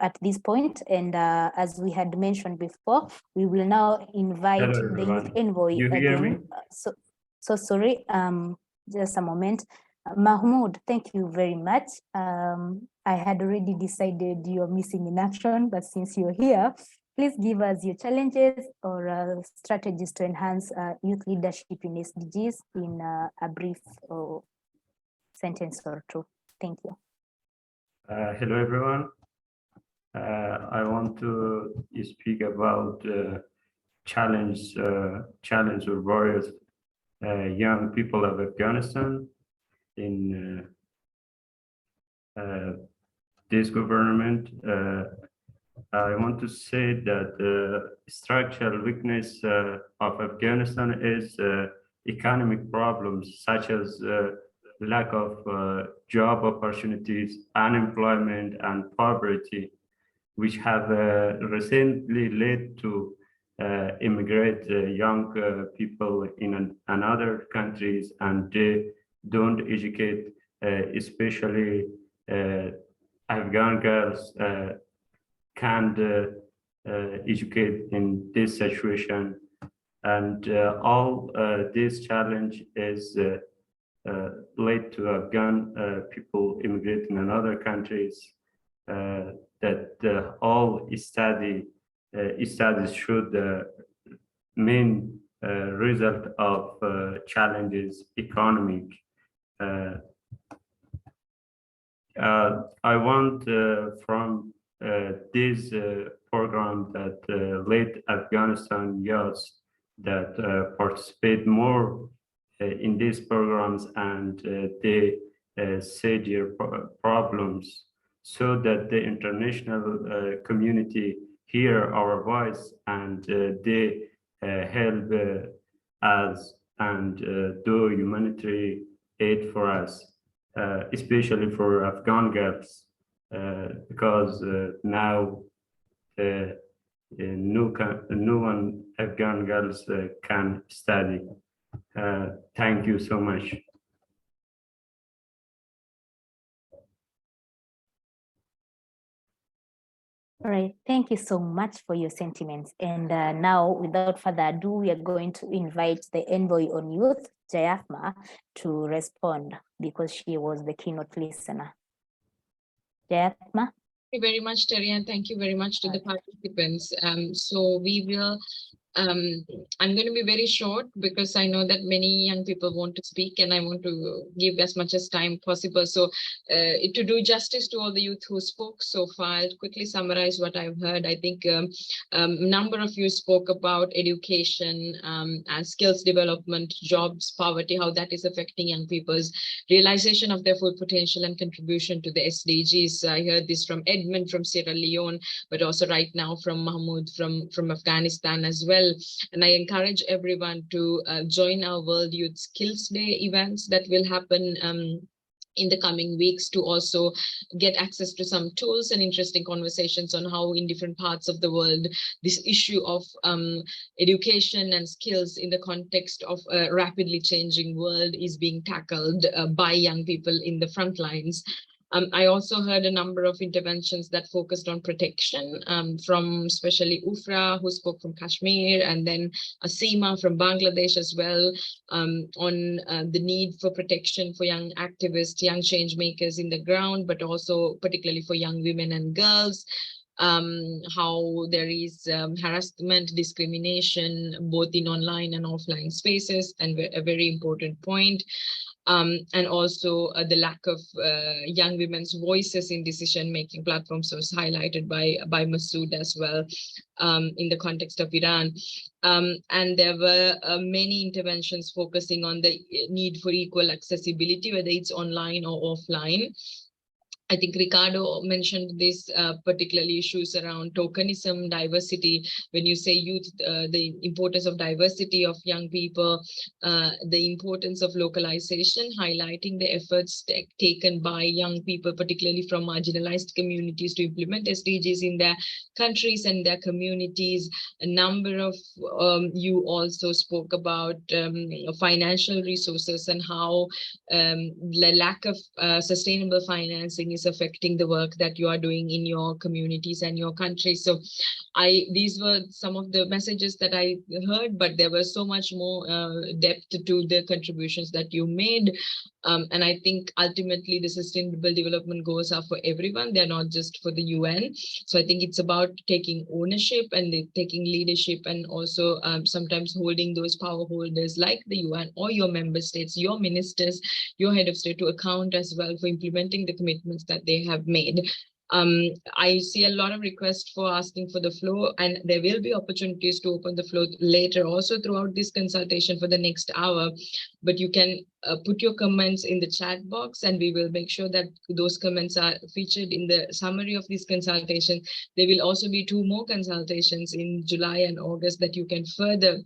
at this point, and as we had mentioned before, we will now invite the youth envoy you hear me? again. So sorry, just a moment. Mahmoud, thank you very much. I had already decided you're missing in action, but since you're here, please give us your challenges or strategies to enhance youth leadership in SDGs in a brief sentence or 2. Thank you. Hello, everyone. I want to speak about challenge or various young people of Afghanistan in this government. I want to say that the structural weakness of Afghanistan is economic problems such as lack of job opportunities, unemployment, and poverty, which have recently led to immigrate young people in another countries, and they don't educate, especially Afghan girls can't educate in this situation. And all this challenge is led to Afghan people immigrating in other countries, that all studies should main result of challenges economic. I want from this program that let Afghanistan youths that participate more in these programs, and they say their problems, so that the international community hear our voice, and they help us and do humanitarian aid for us, especially for Afghan girls, because now no one Afghan girls can study. Thank you so much. All right, thank you so much for your sentiments. And now, without further ado, we are going to invite the Envoy on Youth, Jayathma, to respond because she was the keynote listener. Jayathma? Thank you very much, Terry, and thank you very much to the participants. So we will I'm going to be very short because I know that many young people want to speak and I want to give as much as time possible. So to do justice to all the youth who spoke so far, I'll quickly summarize what I've heard. I think a number of you spoke about education and skills development, jobs, poverty, how that is affecting young people's realization of their full potential and contribution to the SDGs. I heard this from Edmund from Sierra Leone, but also right now from Mahmoud from Afghanistan as well. And I encourage everyone to join our World Youth Skills Day events that will happen in the coming weeks, to also get access to some tools and interesting conversations on how in different parts of the world this issue of education and skills in the context of a rapidly changing world is being tackled by young people in the front lines. I also heard a number of interventions that focused on protection from especially Ufra, who spoke from Kashmir, and then Asima from Bangladesh as well, on the need for protection for young activists, young change makers in the ground, but also particularly for young women and girls. How there is harassment, discrimination, both in online and offline spaces, and a very important point. And also the lack of young women's voices in decision-making platforms was highlighted by Masood as well in the context of Iran. And there were many interventions focusing on the need for equal accessibility, whether it's online or offline. I think Ricardo mentioned this particularly issues around tokenism, diversity. When you say youth, the importance of diversity of young people, the importance of localization, highlighting the efforts taken by young people, particularly from marginalized communities, to implement SDGs in their countries and their communities. A number of you also spoke about financial resources and how the lack of sustainable financing is affecting the work that you are doing in your communities and your country. So these were some of the messages that I heard, but there was so much more depth to the contributions that you made. And I think ultimately the sustainable development goals are for everyone. They're not just for the UN. So I think it's about taking ownership and taking leadership, and also sometimes holding those power holders like the UN or your member states, your ministers, your head of state to account as well for implementing the commitments that they have made. I see a lot of requests for asking for the floor, and there will be opportunities to open the floor later also throughout this consultation for the next hour. But you can put your comments in the chat box, and we will make sure that those comments are featured in the summary of this consultation. There will also be 2 more consultations in July and August that you can further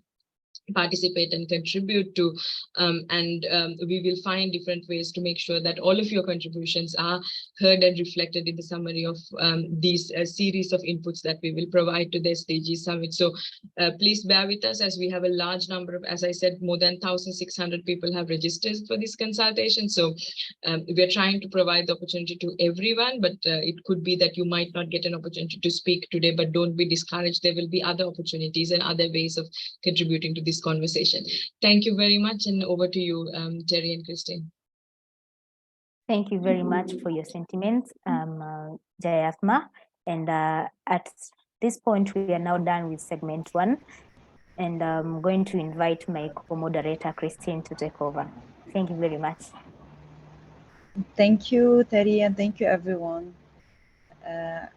participate and contribute to, and we will find different ways to make sure that all of your contributions are heard and reflected in the summary of these series of inputs that we will provide to the SDG Summit. So please bear with us, as we have a large number of, as I said, more than 1,600 people have registered for this consultation. So we are trying to provide the opportunity to everyone, but it could be that you might not get an opportunity to speak today, but don't be discouraged. There will be other opportunities and other ways of contributing to this conversation. Thank you very much, and over to you, Terry and Christine. Thank you very much for your sentiments, Jayathma. And at this point, we are now done with segment 1, and I'm going to invite my co-moderator, Christine, to take over. Thank you very much. Thank you, Terry, and thank you, everyone.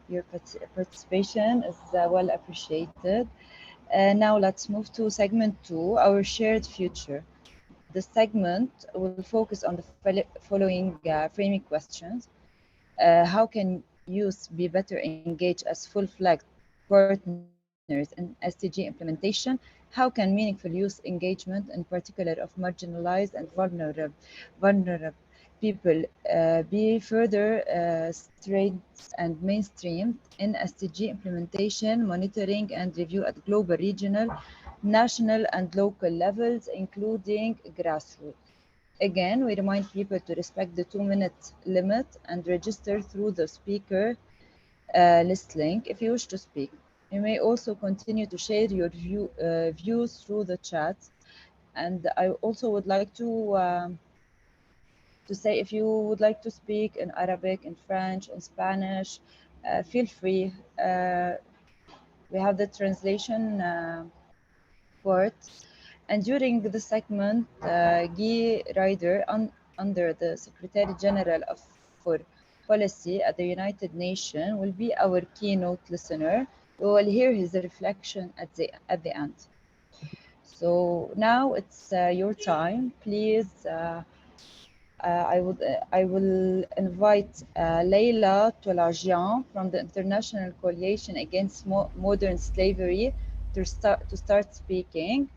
Your participation is well appreciated. Now let's move to segment 2, our shared future. This segment will focus on the following framing questions. How can youth be better engaged as full-fledged partners in SDG implementation? How can meaningful youth engagement, in particular of marginalized and vulnerable people, be further strengthened and mainstreamed in SDG implementation, monitoring, and review at global, regional, national, and local levels, including grassroots? Again, we remind people to respect the 2-minute limit and register through the speaker list link if you wish to speak. You may also continue to share your views through the chat. And I also would like to say if you would like to speak in Arabic, in French, in Spanish, feel free. We have the translation part. And during the segment, Guy Ryder, under the Secretary General for Policy at the United Nations, will be our keynote listener. We will hear his reflection at the end. So now it's your time. Please, I will invite Leila Tolajian from the International Coalition Against Modern Slavery to start speaking.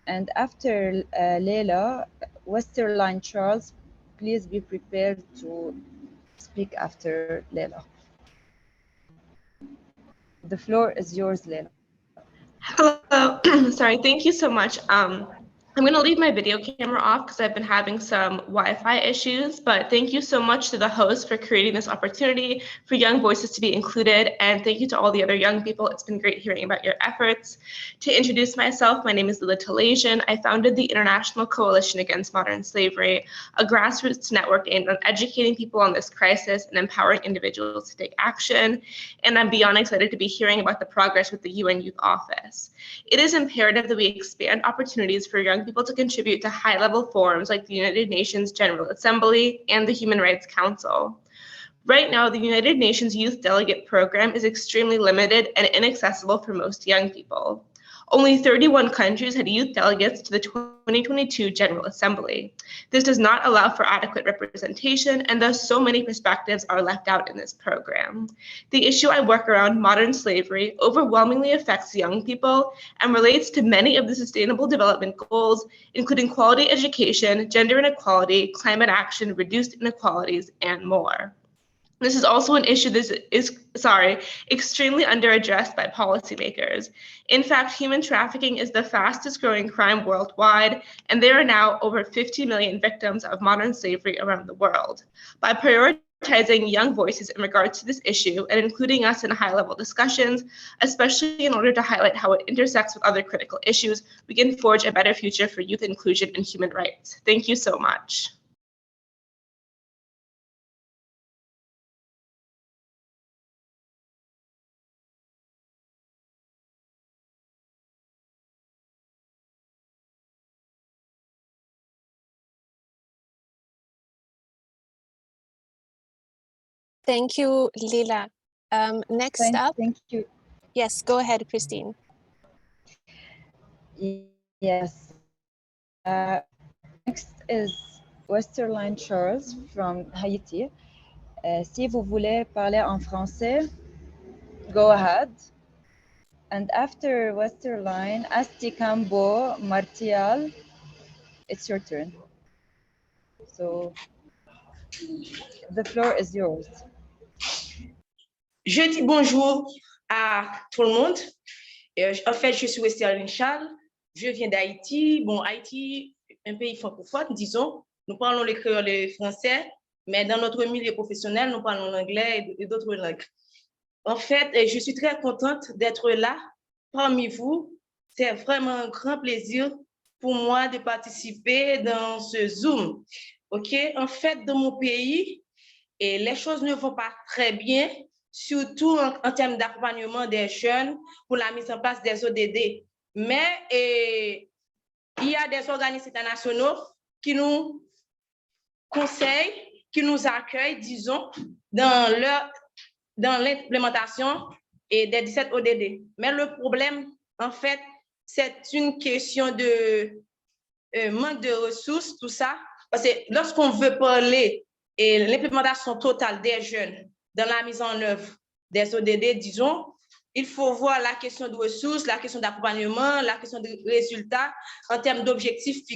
And after Leila, Westerline Charles, please be prepared to speak after Leila. The floor is yours, Leila. Hello, sorry, thank you so much. I'm going to leave my video camera off because I've been having some Wi-Fi issues, but thank you so much to the host for creating this opportunity for young voices to be included, and thank you to all the other young people. It's been great hearing about your efforts. To introduce myself, my name is Lila Talajian. I founded the International Coalition Against Modern Slavery, a grassroots network aimed on educating people on this crisis and empowering individuals to take action, and I'm beyond excited to be hearing about the progress with the UN Youth Office. It is imperative that we expand opportunities for young people to contribute to high-level forums like the United Nations General Assembly and the Human Rights Council. Right now, the United Nations Youth Delegate Program is extremely limited and inaccessible for most young people. Only 31 countries had youth delegates to the 2022 General Assembly. This does not allow for adequate representation, and thus so many perspectives are left out in this program. The issue I work around, modern slavery, overwhelmingly affects young people and relates to many of the Sustainable Development Goals, including quality education, gender inequality, climate action, reduced inequalities, and more. This is also an issue that is extremely underaddressed by policymakers. In fact, human trafficking is the fastest growing crime worldwide, and there are now over 50 million victims of modern slavery around the world. By prioritizing young voices in regards to this issue and including us in high-level discussions, especially in order to highlight how it intersects with other critical issues, we can forge a better future for youth inclusion and human rights. Thank you so much. Thank you, Lila. Next up. Thank you. Yes, go ahead, Christine. Yes. Next is Westerline Charles from Haiti. Si vous voulez parler en français, go ahead. And after Westerline, Asti Cambo Martial, it's your turn. So the floor is yours. Je dis bonjour à tout le monde. En fait, je suis Westerline Charles. Je viens d'Haïti. Bon, Haïti, un pays francophone, disons. Nous parlons le créole et le français, mais dans notre milieu professionnel, nous parlons l'anglais et d'autres langues. En fait, je suis très contente d'être là parmi vous. C'est vraiment un grand plaisir pour moi de participer dans ce Zoom. OK? En fait, dans mon pays, les choses ne vont pas très bien, surtout en termes d'accompagnement des jeunes pour la mise en place des ODD. Mais il y a des organismes internationaux qui nous conseillent, qui nous accueillent, disons, dans l'implémentation des 17 ODD. Mais le problème, en fait, c'est une question de manque de ressources, tout ça. Parce que lorsqu'on veut parler de l'implémentation totale des jeunes dans la mise en œuvre des ODD, disons, il faut voir la question de ressources, la question d'accompagnement, la question de résultats en termes d'objectifs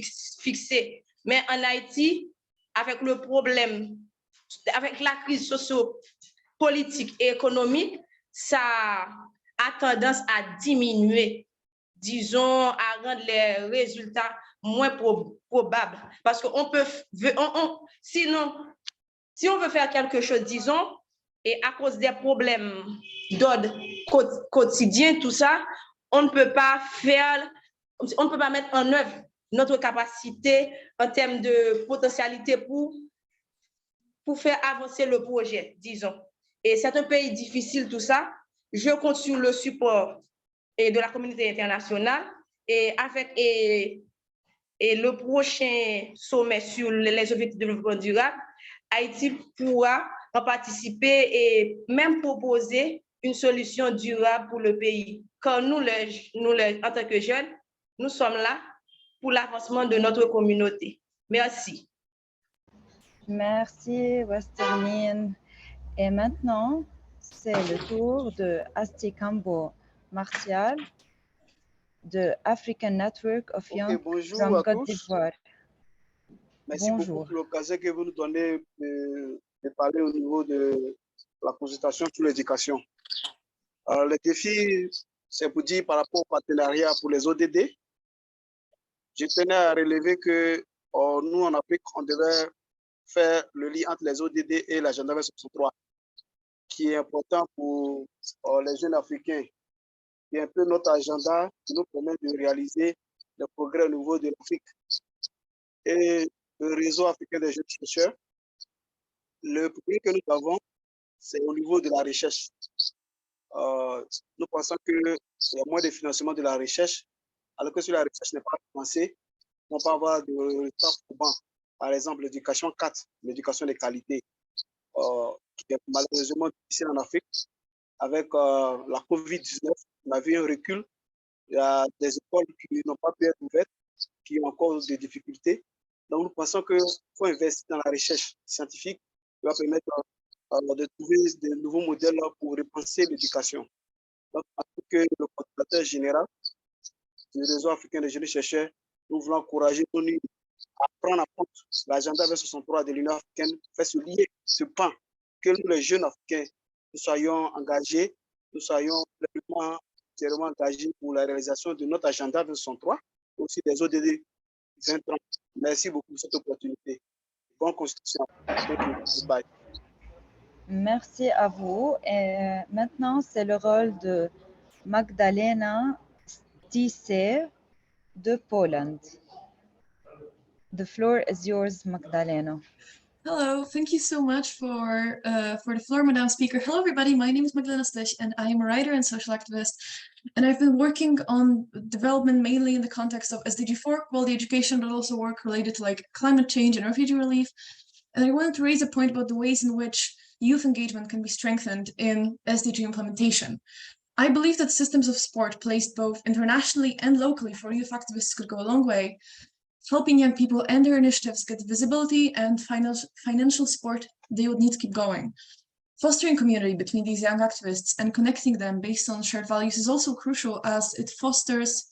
fixés. Mais en Haïti, avec le problème, avec la crise socio-politique et économique, ça a tendance à diminuer, disons, à rendre les résultats moins probables. Parce qu'on peut, sinon, si on veut faire quelque chose, disons, et à cause des problèmes d'ordre quotidien, tout ça, on ne peut pas mettre en œuvre notre capacité en termes de potentialité pour faire avancer le projet, disons. Et c'est un pays difficile, tout ça. Je compte sur le support de la communauté internationale et le prochain sommet sur les objectifs de développement durable, Haïti pourra en participer et même proposer une solution durable pour le pays. Car nous, en tant que jeunes, nous sommes là pour l'avancement de notre communauté. Merci. Merci, Westerline. Et maintenant, c'est le tour de Asti Kambo Martial de African Network of Young from Côte d'Ivoire. Merci beaucoup pour l'occasion que vous nous donnez de parler au niveau de la consultation sur l'éducation. Le défi, c'est pour dire par rapport au partenariat pour les ODD. Je tenais à relever que nous, en Afrique, on devait faire le lien entre les ODD et l'agenda 2063, qui est important pour les jeunes africains. C'est un peu notre agenda qui nous permet de réaliser le progrès au niveau de l'Afrique. Et le réseau africain des jeunes chercheurs, le problème que nous avons, c'est au niveau de la recherche. Nous pensons qu'il y a moins de financement de la recherche, alors que si la recherche n'est pas financée, on peut avoir des résultats probants. Par exemple, l'éducation 4, l'éducation de qualité, qui est malheureusement difficile en Afrique. Avec la COVID-19, on a vu un recul. Il y a des écoles qui n'ont pas pu être ouvertes, qui ont encore des difficultés. Donc, nous pensons qu'il faut investir dans la recherche scientifique qui va permettre de trouver de nouveaux modèles pour repenser l'éducation. Donc, en tant que le coordinateur général du réseau africain des jeunes chercheurs, nous voulons encourager l'ONU à prendre en compte l'agenda 2063 de l'Union africaine, faire se lier ce pan, que nous, les jeunes africains, nous soyons engagés, nous soyons pleinement engagés pour la réalisation de notre agenda 2063, aussi des ODD 2030. Merci beaucoup pour cette opportunité. Bonne constitution. Bye. Merci à vous. Et maintenant, c'est le rôle de Magdalena Stisse de Poland. The floor is yours, Magdalena. Hello, thank you so much for the floor, Madam Speaker. Hello, everybody. My name is Magdalena Stich, and I am a writer and social activist. And I've been working on development mainly in the context of SDG 4, quality education, but also work related to like climate change and refugee relief. And I wanted to raise a point about the ways in which youth engagement can be strengthened in SDG implementation. I believe that systems of support placed both internationally and locally for youth activists could go a long way, helping young people and their initiatives get visibility and financial support they would need to keep going. Fostering community between these young activists and connecting them based on shared values is also crucial, as it fosters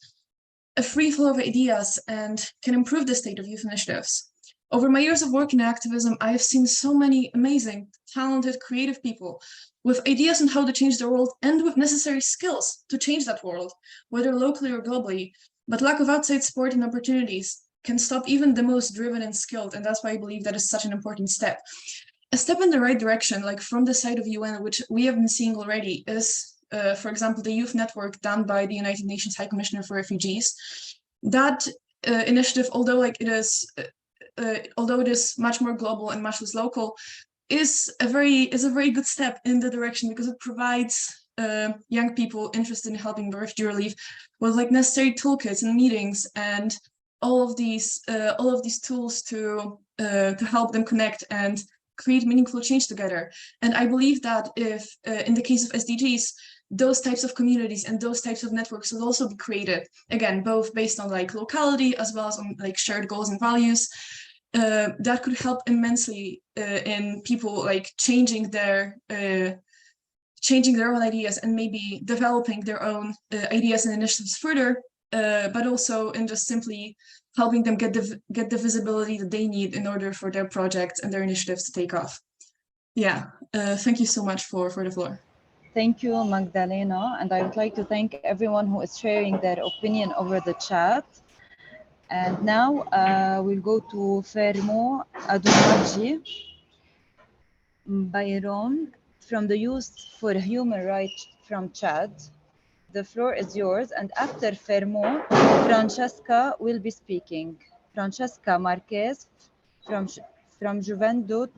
a free flow of ideas and can improve the state of youth initiatives. Over my years of work in activism, I have seen so many amazing, talented, creative people with ideas on how to change the world and with necessary skills to change that world, whether locally or globally. But lack of outside support and opportunities can stop even the most driven and skilled, and that's why I believe that is such an important step. A step in the right direction, like from the side of UN, which we have been seeing already, is, for example, the youth network done by the United Nations High Commissioner for Refugees. That initiative, although it is much more global and much less local, is a very good step in the direction, because it provides young people interested in helping with refugee relief with like necessary toolkits and meetings and all of these tools to help them connect and create meaningful change together. And I believe that if, in the case of SDGs, those types of communities and those types of networks will also be created, again, both based on like locality as well as on like shared goals and values, that could help immensely in people like changing their own ideas and maybe developing their own ideas and initiatives further, but also in just simply helping them get the visibility that they need in order for their projects and their initiatives to take off. Yeah, thank you so much for the floor. Thank you, Magdalena. And I would like to thank everyone who is sharing their opinion over the chat. And now we'll go to Fermo Adumaji Bayron from the Youth for Human Rights from Chad. The floor is yours, and after Fermo, Francesca will be speaking. Francesca Marquez from Juventud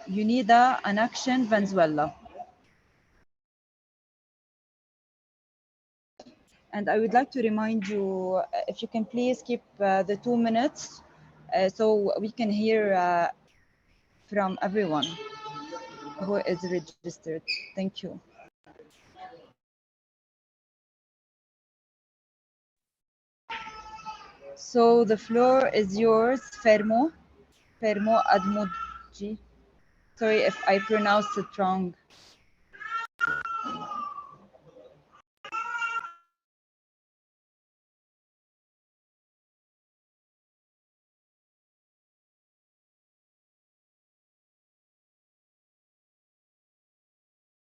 Unida en Action, Venezuela. And I would like to remind you, if you can please keep the 2 minutes so we can hear from everyone who is registered. Thank you. So the floor is yours, Fermo Admudji. Sorry if I pronounced it wrong.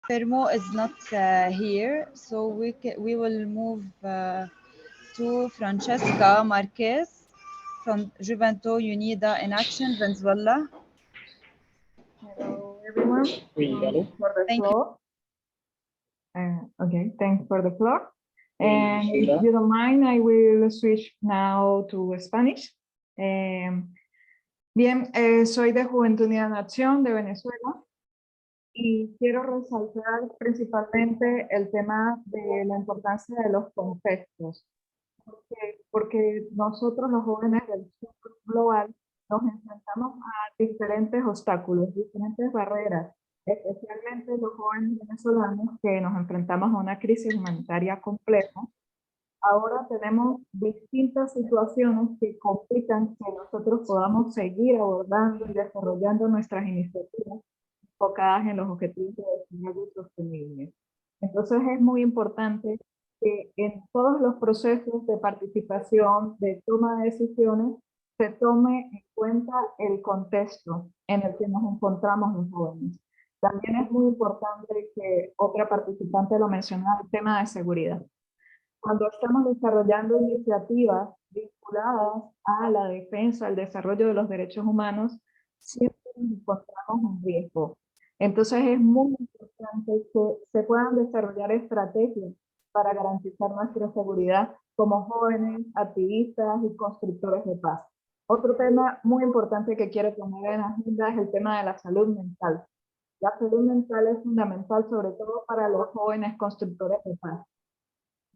Fermo is not here, so we will move to Francesca Marquez from Juventud Unida en Action, Venezuela. Hello, everyone. For the Thank floor. Okay, thanks for the floor. And if you don't mind, I will switch now to Spanish. Bien, soy de Juventud Unida en Acción de Venezuela y quiero resaltar principalmente el tema de la importancia de los contextos. Porque nosotros los jóvenes del sur global nos enfrentamos a diferentes obstáculos, diferentes barreras, especialmente los jóvenes venezolanos que nos enfrentamos a una crisis humanitaria compleja. Ahora tenemos distintas situaciones que complican que nosotros podamos seguir abordando y desarrollando nuestras iniciativas enfocadas en los objetivos de desarrollo sostenible. Entonces es muy importante que en todos los procesos de participación, de toma de decisiones, se tome en cuenta el contexto en el que nos encontramos los jóvenes. También es muy importante que otra participante lo mencionó, el tema de seguridad. Cuando estamos desarrollando iniciativas vinculadas a la defensa, al desarrollo de los derechos humanos, siempre nos encontramos en riesgo. Entonces es muy importante que se puedan desarrollar estrategias para garantizar nuestra seguridad como jóvenes, activistas y constructores de paz. Otro tema muy importante que quiero poner en agenda es el tema de la salud mental. La salud mental es fundamental sobre todo para los jóvenes constructores de paz.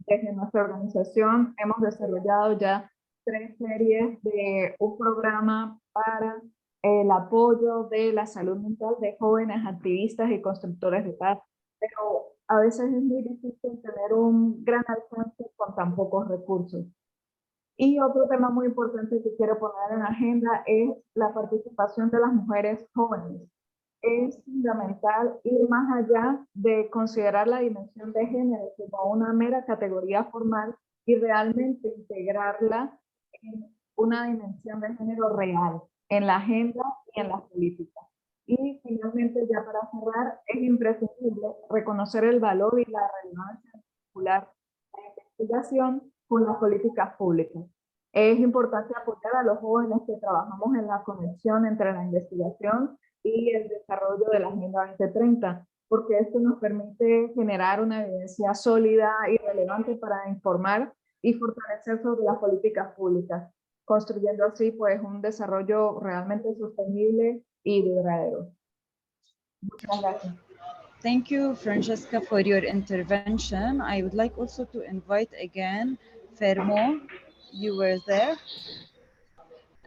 Desde nuestra organización hemos desarrollado ya 3 series de un programa para el apoyo de la salud mental de jóvenes activistas y constructores de paz, pero a veces es muy difícil tener un gran alcance con tan pocos recursos. Y otro tema muy importante que quiero poner en agenda es la participación de las mujeres jóvenes. Es fundamental ir más allá de considerar la dimensión de género como una mera categoría formal y realmente integrarla en una dimensión de género real, en la agenda y en las políticas. Y finalmente, ya para cerrar, es imprescindible reconocer el valor y la relevancia particular de la investigación con las políticas públicas. Es importante apoyar a los jóvenes que trabajamos en la conexión entre la investigación y el desarrollo de la Agenda 2030, porque esto nos permite generar una evidencia sólida y relevante para informar y fortalecer sobre las políticas públicas, construyendo así pues un desarrollo realmente sostenible y duradero. Muchas gracias. Thank you, Francesca, for your intervention. I would like also to invite again Fermo. You were there.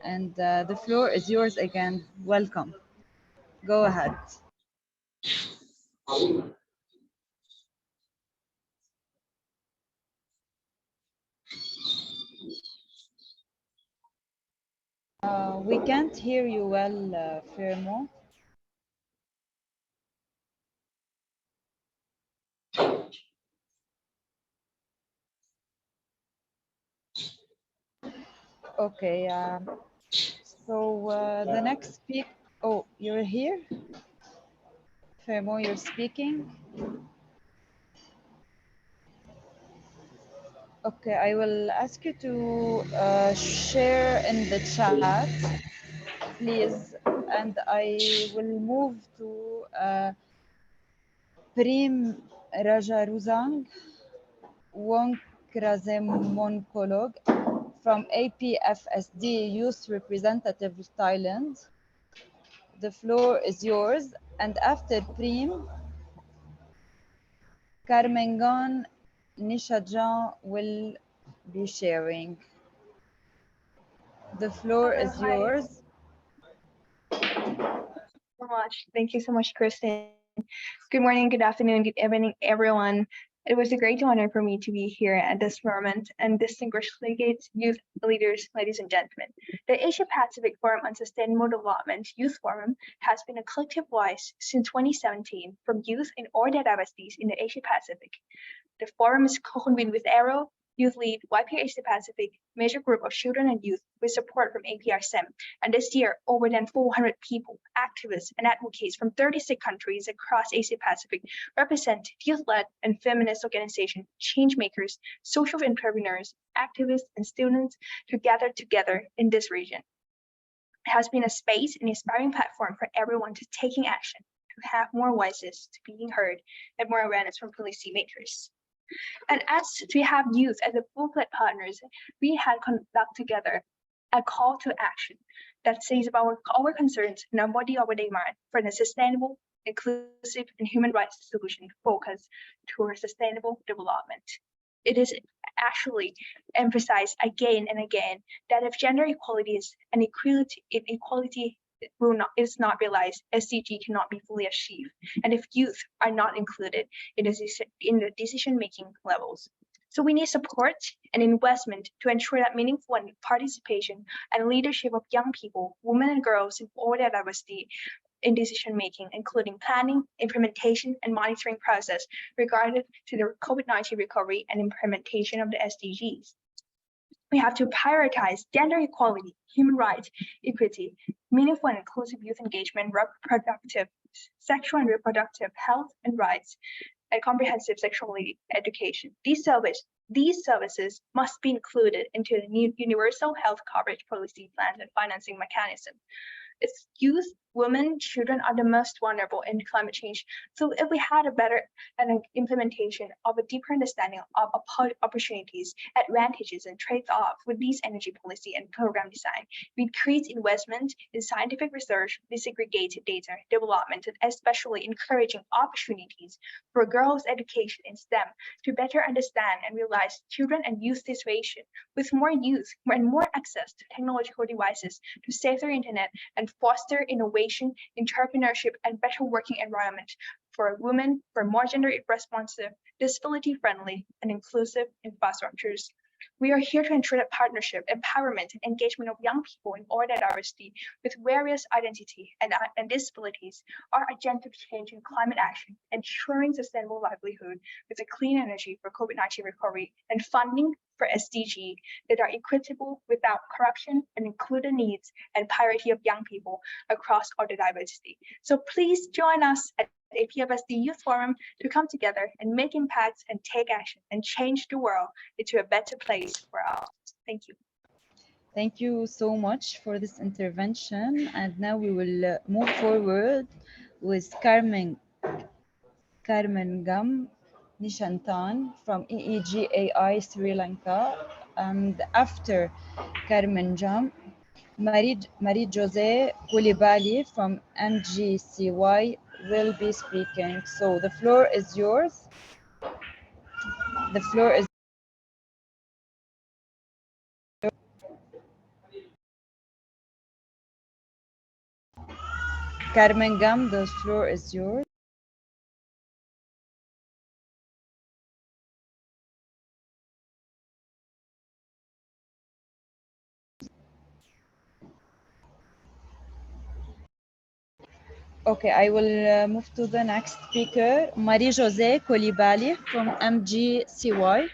And the floor is yours again. Welcome. Go ahead. We can't hear you well, Fermo. Okay, so the next speaker, oh, you're here? Fermo, you're speaking? Okay, I will ask you to share in the chat, please, and I will move to Prim Rajaruzang, Wonkrazemonkolog from APFSD Youth Representative of Thailand. The floor is yours. And after Prim, Karmengan Nishajan will be sharing. The floor Hello, is hi. yours. So much. Thank you so much, Kristen. Good morning, good afternoon, good evening, everyone. It was a great honor for me to be here at this moment and distinguished delegates, youth leaders, ladies and gentlemen. The Asia Pacific Forum on Sustainable Development Youth Forum has been a collective voice since 2017 from youth in all their diversities in the Asia Pacific. The forum is co-convened with ARO, Youth Lead, YP Asia Pacific, major group of children and youth with support from APRSM. And this year, over than 400 people, activists and advocates from 36 countries across Asia Pacific represent youth-led and feminist organizations, change makers, social entrepreneurs, activists, and students to gather together in this region. It has been a space and inspiring platform for everyone to taking action, to have more voices to being heard, and more awareness from policymakers. And as we have youth as a full-fledged partners, we had conduct together a call to action that says about our concerns and our body our demand for a sustainable, inclusive, and human rights solution focused towards sustainable development. It is actually emphasized again and again that if gender equality and equality is not realized, SDG cannot be fully achieved. And if youth are not included in the decision-making levels. So we need support and investment to ensure that meaningful participation and leadership of young people, women and girls in all their diversity in decision-making, including planning, implementation, and monitoring process regarding to the COVID-19 recovery and implementation of the SDGs. We have to prioritize gender equality, human rights, equity, meaningful and inclusive youth engagement, reproductive, sexual and reproductive health and rights, and comprehensive sexuality education. These services must be included into the new universal health coverage policy plans and financing mechanism. It's youth, women, children are the most vulnerable in climate change. So if we had a better implementation of a deeper understanding of opportunities, advantages, and trade-off with these energy policy and program design, we create investment in scientific research, disaggregated data development, and especially encouraging opportunities for girls' education in STEM to better understand and realize children and youth situation with more youth and more access to technological devices to save their internet and foster innovation, entrepreneurship, and better working environment for women, for more gender responsive, disability-friendly, and inclusive infrastructures. We are here to ensure that partnership, empowerment, and engagement of young people in all their diversity with various identity and disabilities are agenda change in climate action, ensuring sustainable livelihood with a clean energy for COVID-19 recovery and funding for SDG that are equitable without corruption and include the needs and priority of young people across all the diversity. So please join us at APFSD Youth Forum to come together and make impacts and take action and change the world into a better place for all. Thank you. Thank you so much for this intervention. And now we will move forward with Carmen Gam Nishantan from EEGAI Sri Lanka. And after Carmen Gam, Marie Jose Koulibaly from MGCY will be speaking. So the floor is yours. The floor is Carmen Gam, the floor is yours. Okay, I will move to the next speaker, Marie Jose Koulibaly from MGCY.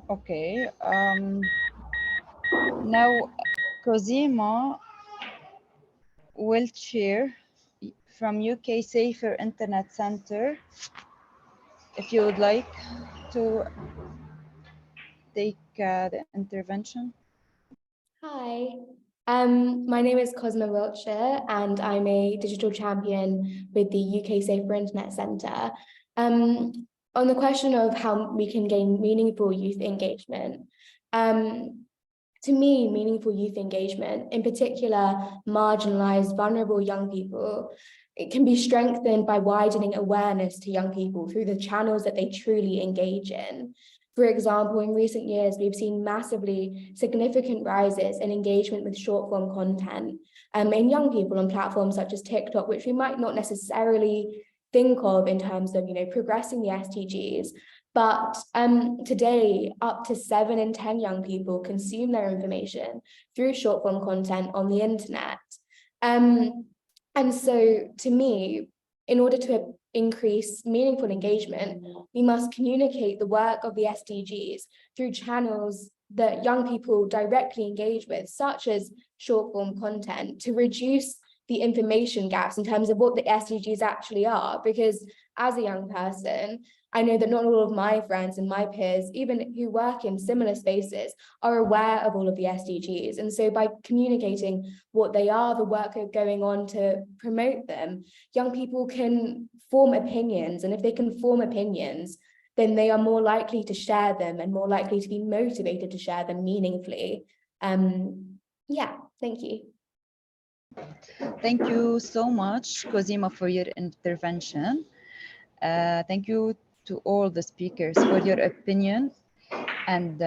Okay, now Cosima Wiltshire from UK Safer Internet Center if you would like to take the intervention. Hi, my name is Cosma Wiltshire and I'm a digital champion with the UK Safer Internet Centre. On the question of how we can gain meaningful youth engagement, to me, meaningful youth engagement, in particular, marginalised, vulnerable young people, it can be strengthened by widening awareness to young people through the channels that they truly engage in. For example, in recent years, we've seen massively significant rises in engagement with short-form content in young people on platforms such as TikTok, which we might not necessarily think of in terms of, progressing the SDGs. But today, up to 7 in 10 young people consume their information through short-form content on the internet. And so, to me, in order to increase meaningful engagement, we must communicate the work of the SDGs through channels that young people directly engage with, such as short-form content, to reduce the information gaps in terms of what the SDGs actually are. Because as a young person, I know that not all of my friends and my peers, even who work in similar spaces, are aware of all of the SDGs. And so by communicating what they are, the work going on to promote them, young people can form opinions. And if they can form opinions, then they are more likely to share them and more likely to be motivated to share them meaningfully. Yeah, thank you. Thank you so much, Cosima, for your intervention. Thank you to all the speakers for your opinion and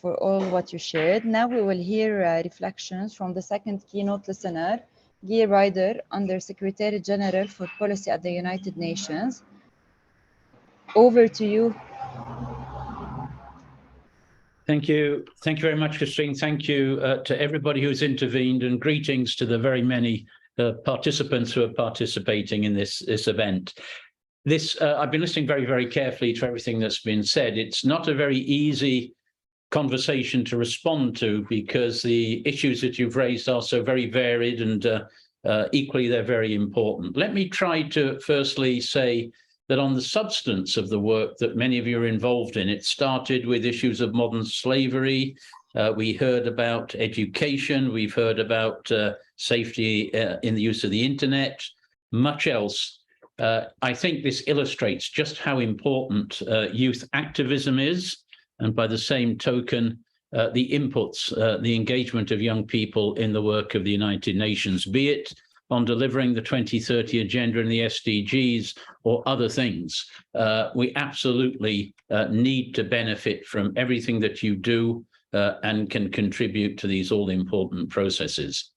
for all what you shared. Now we will hear reflections from the second keynote listener, Guy Ryder, Under Secretary General for Policy at the United Nations. Over to you. Thank you. Thank you very much, Christine. Thank you to everybody who's intervened, and greetings to the very many participants who are participating in this event. I've been listening very, very carefully to everything that's been said. It's not a very easy conversation to respond to because the issues that you've raised are so very varied and equally they're very important. Let me try to firstly say that on the substance of the work that many of you are involved in, it started with issues of modern slavery. We heard about education. We've heard about safety in the use of the internet, much else. I think this illustrates just how important youth activism is, and by the same token, the inputs, the engagement of young people in the work of the United Nations, be it on delivering the 2030 Agenda and the SDGs or other things. We absolutely need to benefit from everything that you do and can contribute to these all-important processes.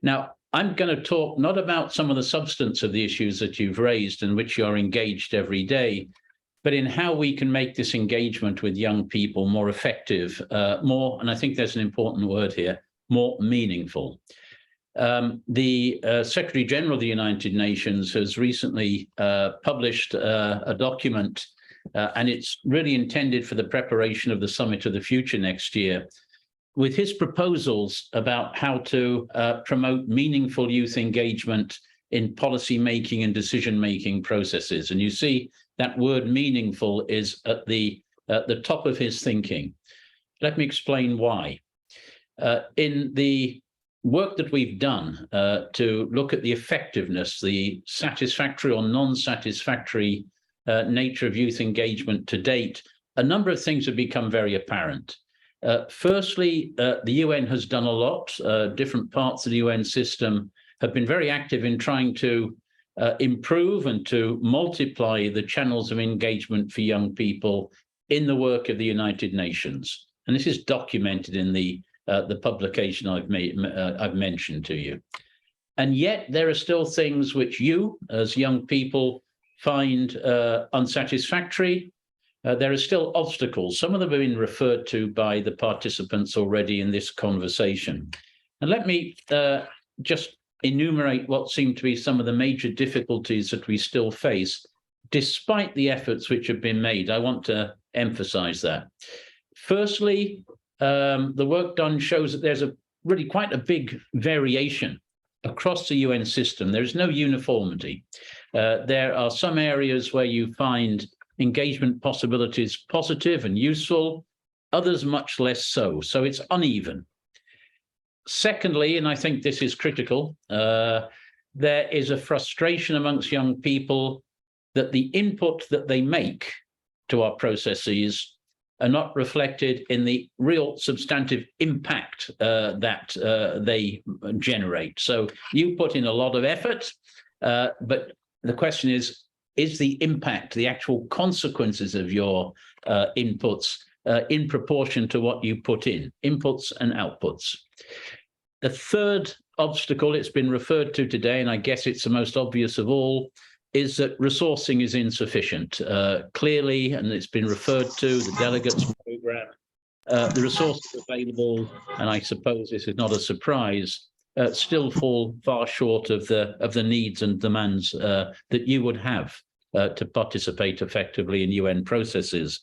Now, I'm going to talk not about some of the substance of the issues that you've raised in which you're engaged every day, but in how we can make this engagement with young people more effective, more, and I think there's an important word here, more meaningful. The Secretary General of the United Nations has recently published a document, and it's really intended for the preparation of the Summit of the Future next year, with his proposals about how to promote meaningful youth engagement in policy-making and decision-making processes. And you see that word meaningful is at the top of his thinking. Let me explain why. In the work that we've done to look at the effectiveness, the satisfactory or non-satisfactory nature of youth engagement to date, a number of things have become very apparent. Firstly, the UN has done a lot. Different parts of the UN system have been very active in trying to improve and to multiply the channels of engagement for young people in the work of the United Nations. And this is documented in the publication I've mentioned to you. And yet there are still things which you, as young people, find unsatisfactory. There are still obstacles. Some of them have been referred to by the participants already in this conversation. And let me just enumerate what seem to be some of the major difficulties that we still face, despite the efforts which have been made. I want to emphasize that. Firstly, the work done shows that there's really quite a big variation across the UN system. There's no uniformity. There are some areas where you find engagement possibilities positive and useful, others much less so. So it's uneven. Secondly, and I think this is critical, there is a frustration amongst young people that the input that they make to our processes are not reflected in the real substantive impact that they generate. So you put in a lot of effort, but the question is the impact, the actual consequences of your inputs in proportion to what you put in, inputs and outputs. The third obstacle, it's been referred to today, and I guess it's the most obvious of all, is that resourcing is insufficient. Clearly, and it's been referred to, the delegates program, the resources available, and I suppose this is not a surprise, still fall far short of the needs and demands that you would have to participate effectively in UN processes.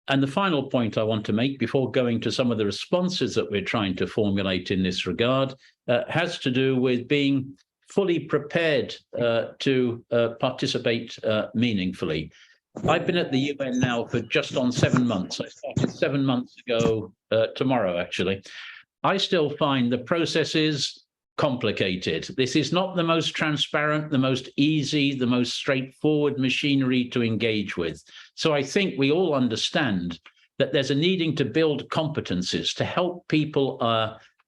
And the final point I want to make before going to some of the responses that we're trying to formulate in this regard has to do with being fully prepared to participate meaningfully. I've been at the UN now for just on 7 months. I started 7 months ago tomorrow, actually. I still find the processes complicated. This is not the most transparent, the most easy, the most straightforward machinery to engage with. So I think we all understand that there's a needing to build competencies to help people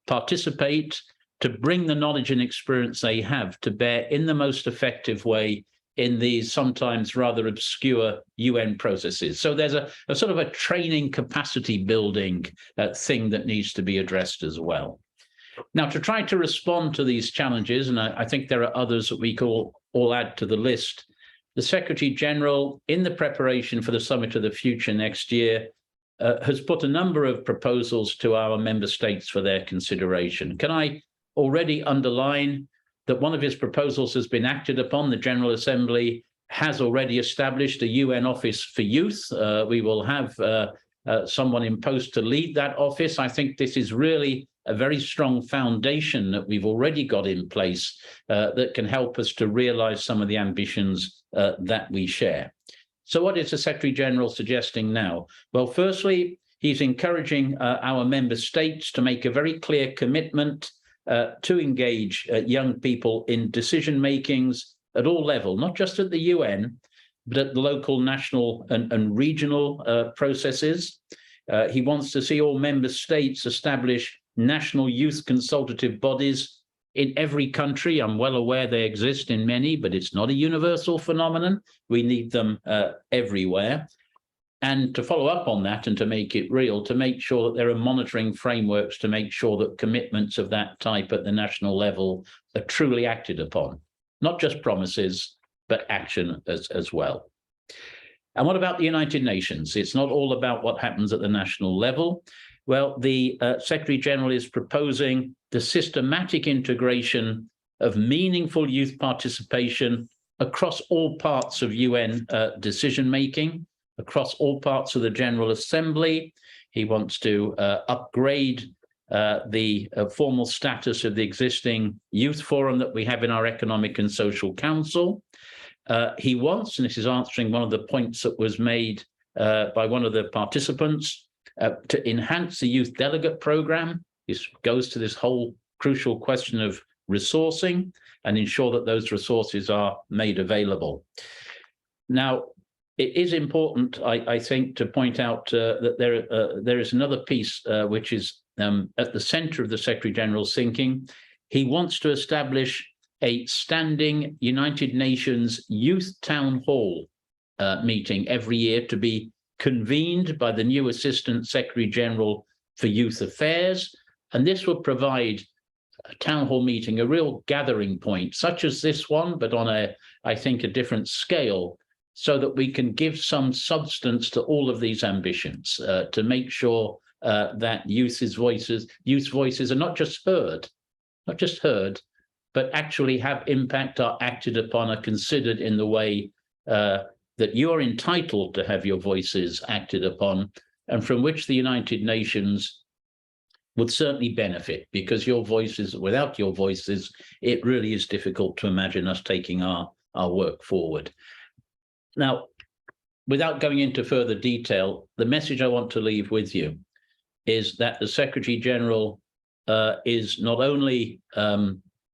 participate, to bring the knowledge and experience they have to bear in the most effective way in these sometimes rather obscure UN processes. So there's a sort of a training capacity building thing that needs to be addressed as well. Now, to try to respond to these challenges, and I think there are others that we could all add to the list, the Secretary General, in the preparation for the Summit of the Future next year, has put a number of proposals to our member states for their consideration. Can I already underline that one of his proposals has been acted upon? The General Assembly has already established a UN Office for Youth. We will have someone in post to lead that office. I think this is really a very strong foundation that we've already got in place that can help us to realize some of the ambitions that we share. So what is the Secretary General suggesting now? Well, firstly, he's encouraging our member states to make a very clear commitment to engage young people in decision makings at all levels, not just at the UN, but at the local, national and regional processes. He wants to see all member states establish national youth consultative bodies in every country. I'm well aware they exist in many, but it's not a universal phenomenon. We need them everywhere. And to follow up on that and to make it real, to make sure that there are monitoring frameworks to make sure that commitments of that type at the national level are truly acted upon, not just promises, but action as well. And what about the United Nations? It's not all about what happens at the national level. Well, the Secretary General is proposing the systematic integration of meaningful youth participation across all parts of UN decision-making, across all parts of the General Assembly. He wants to upgrade the formal status of the existing youth forum that we have in our Economic and Social Council. He wants, and this is answering one of the points that was made by one of the participants, to enhance the youth delegate program. This goes to this whole crucial question of resourcing and ensure that those resources are made available. Now, it is important, I think, to point out that there is another piece which is at the center of the Secretary General's thinking. He wants to establish a standing United Nations Youth Town Hall meeting every year to be convened by the new Assistant Secretary General for Youth Affairs. And this will provide a town hall meeting, a real gathering point, such as this one, but on I think, a different scale, so that we can give some substance to all of these ambitions, to make sure that youth's voices are not just heard, but actually have impact, are acted upon, are considered in the way that you are entitled to have your voices acted upon, and from which the United Nations would certainly benefit, because your voices, without your voices, it really is difficult to imagine us taking our work forward. Now, without going into further detail, the message I want to leave with you is that the Secretary General is not only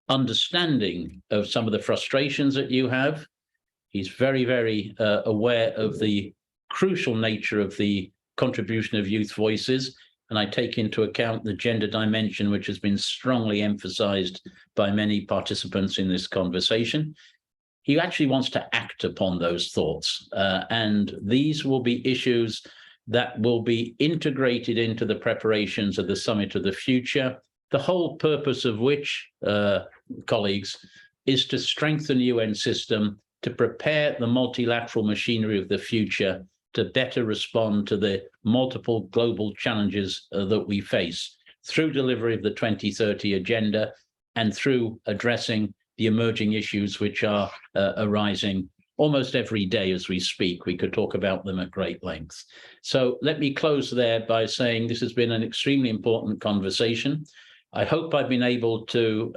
understanding of some of the frustrations that you have, he's very, very aware of the crucial nature of the contribution of youth voices, and I take into account the gender dimension, which has been strongly emphasized by many participants in this conversation. He actually wants to act upon those thoughts, and these will be issues that will be integrated into the preparations of the Summit of the Future, the whole purpose of which, colleagues, is to strengthen the UN system, to prepare the multilateral machinery of the future to better respond to the multiple global challenges that we face through delivery of the 2030 agenda and through addressing the emerging issues which are arising almost every day as we speak. We could talk about them at great length. So let me close there by saying this has been an extremely important conversation. I hope I've been able to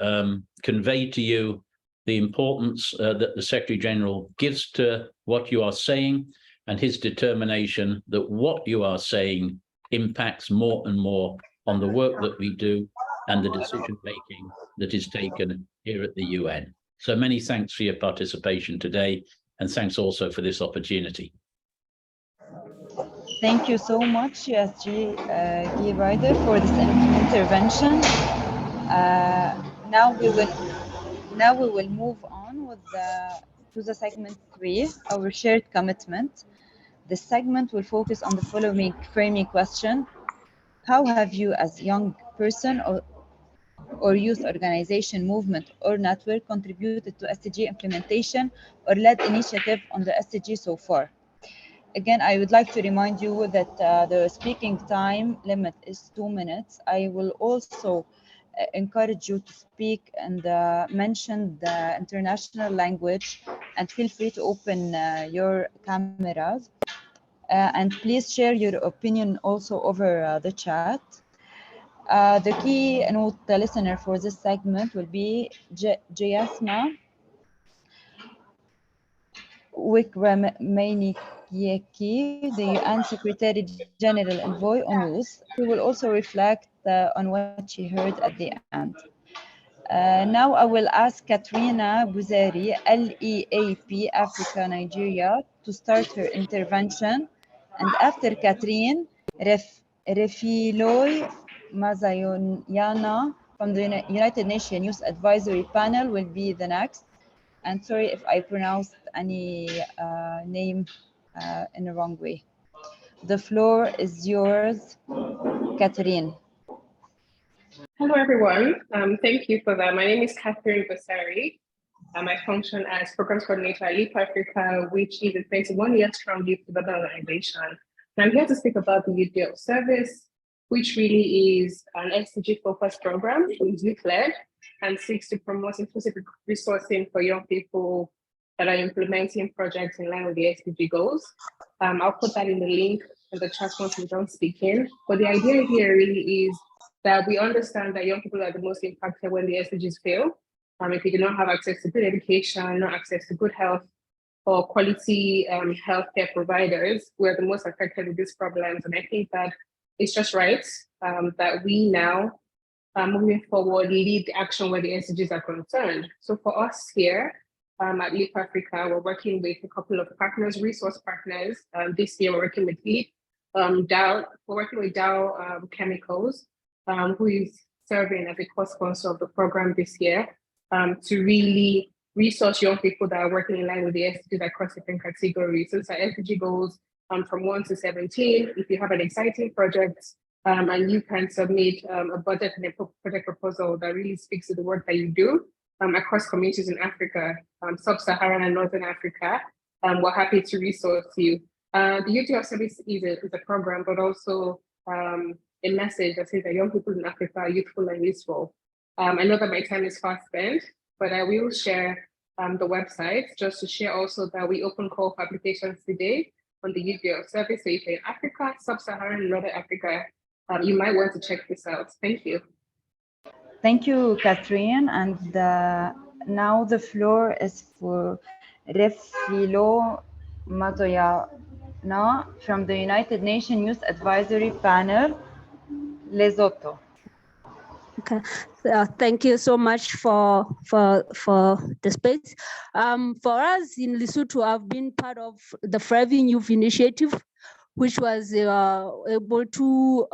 convey to you the importance that the Secretary General gives to what you are saying, and his determination that what you are saying impacts more and more on the work that we do and the decision-making that is taken here at the UN. So many thanks for your participation today, and thanks also for this opportunity. Thank you so much, USG Guy Ryder, for this intervention. Now we will move on with to the segment 3, our shared commitment. This segment will focus on the following framing question: how have you, as a young person or youth organization, movement, or network, contributed to SDG implementation or led initiative on the SDG so far? Again, I would like to remind you that the speaking time limit is 2 minutes. I will also encourage you to speak and mention the international language, and feel free to open your cameras. And please share your opinion also over the chat. The key note listener for this segment will be Jayasma Wickramainiaki, the UN Secretary General Envoy on Youth, who will also reflect on what she heard at the end. Now I will ask Katrina Buzari, LEAP Africa Nigeria, to start her intervention, and after Katrine, Refiloi Mazayonyana from the United Nations Youth Advisory Panel will be the next. And sorry if I pronounced any name in the wrong way. The floor is yours, Katrine. Hello, everyone. Thank you for that. My name is Catherine Basari. I function as Programs Coordinator at LEAP Africa, which is a 21-year-strong youth development organization. And I'm here to speak about the Youth Day of Service, which really is an SDG-focused program, which is youth-led and seeks to promote inclusive resourcing for young people that are implementing projects in line with the SDG goals. I'll put that in the link in the chat once we're done speaking. But the idea here really is that we understand that young people are the most impacted when the SDGs fail. If you do not have access to good education, no access to good health or quality healthcare providers, we're the most affected with these problems. And I think that it's just right that we now, moving forward, lead the action where the SDGs are concerned. So for us here at LEAP Africa, we're working with a couple of partners, resource partners. This year, we're working with LEAP, Dow. We're working with Dow Chemicals, who is serving as a co-sponsor of the program this year, to really resource young people that are working in line with the SDGs across different categories. So it's our SDG goals from 1 to 17. If you have an exciting project and you can submit a budget and a project proposal that really speaks to the work that you do across communities in Africa, Sub-Saharan and Northern Africa, we're happy to resource you. The Youth Day of Service is a program, but also a message that says that young people in Africa are youthful and useful. I know that my time is fast spent, but I will share the website just to share also that we open call for applications today on the Youth Day of Service. So if you're in Africa, Sub-Saharan and Northern Africa, you might want to check this out. Thank you. Thank you, Catherine. And now the floor is for Refilo Now, from the United Nations Youth Advisory Panel, Lesotho. Okay, thank you so much for the space. For us in Lesotho, I've been part of the Thriving Youth Initiative, which was able to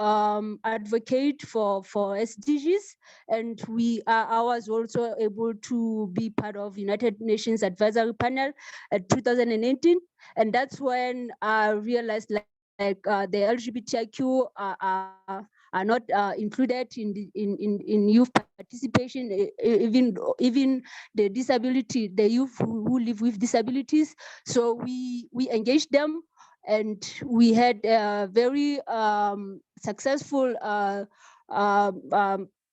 advocate for SDGs, and I was also able to be part of United Nations Advisory Panel at 2018, and that's when I realized like the LGBTIQ are not included in youth participation, even the youth who live with disabilities. So we engaged them, and we had a very successful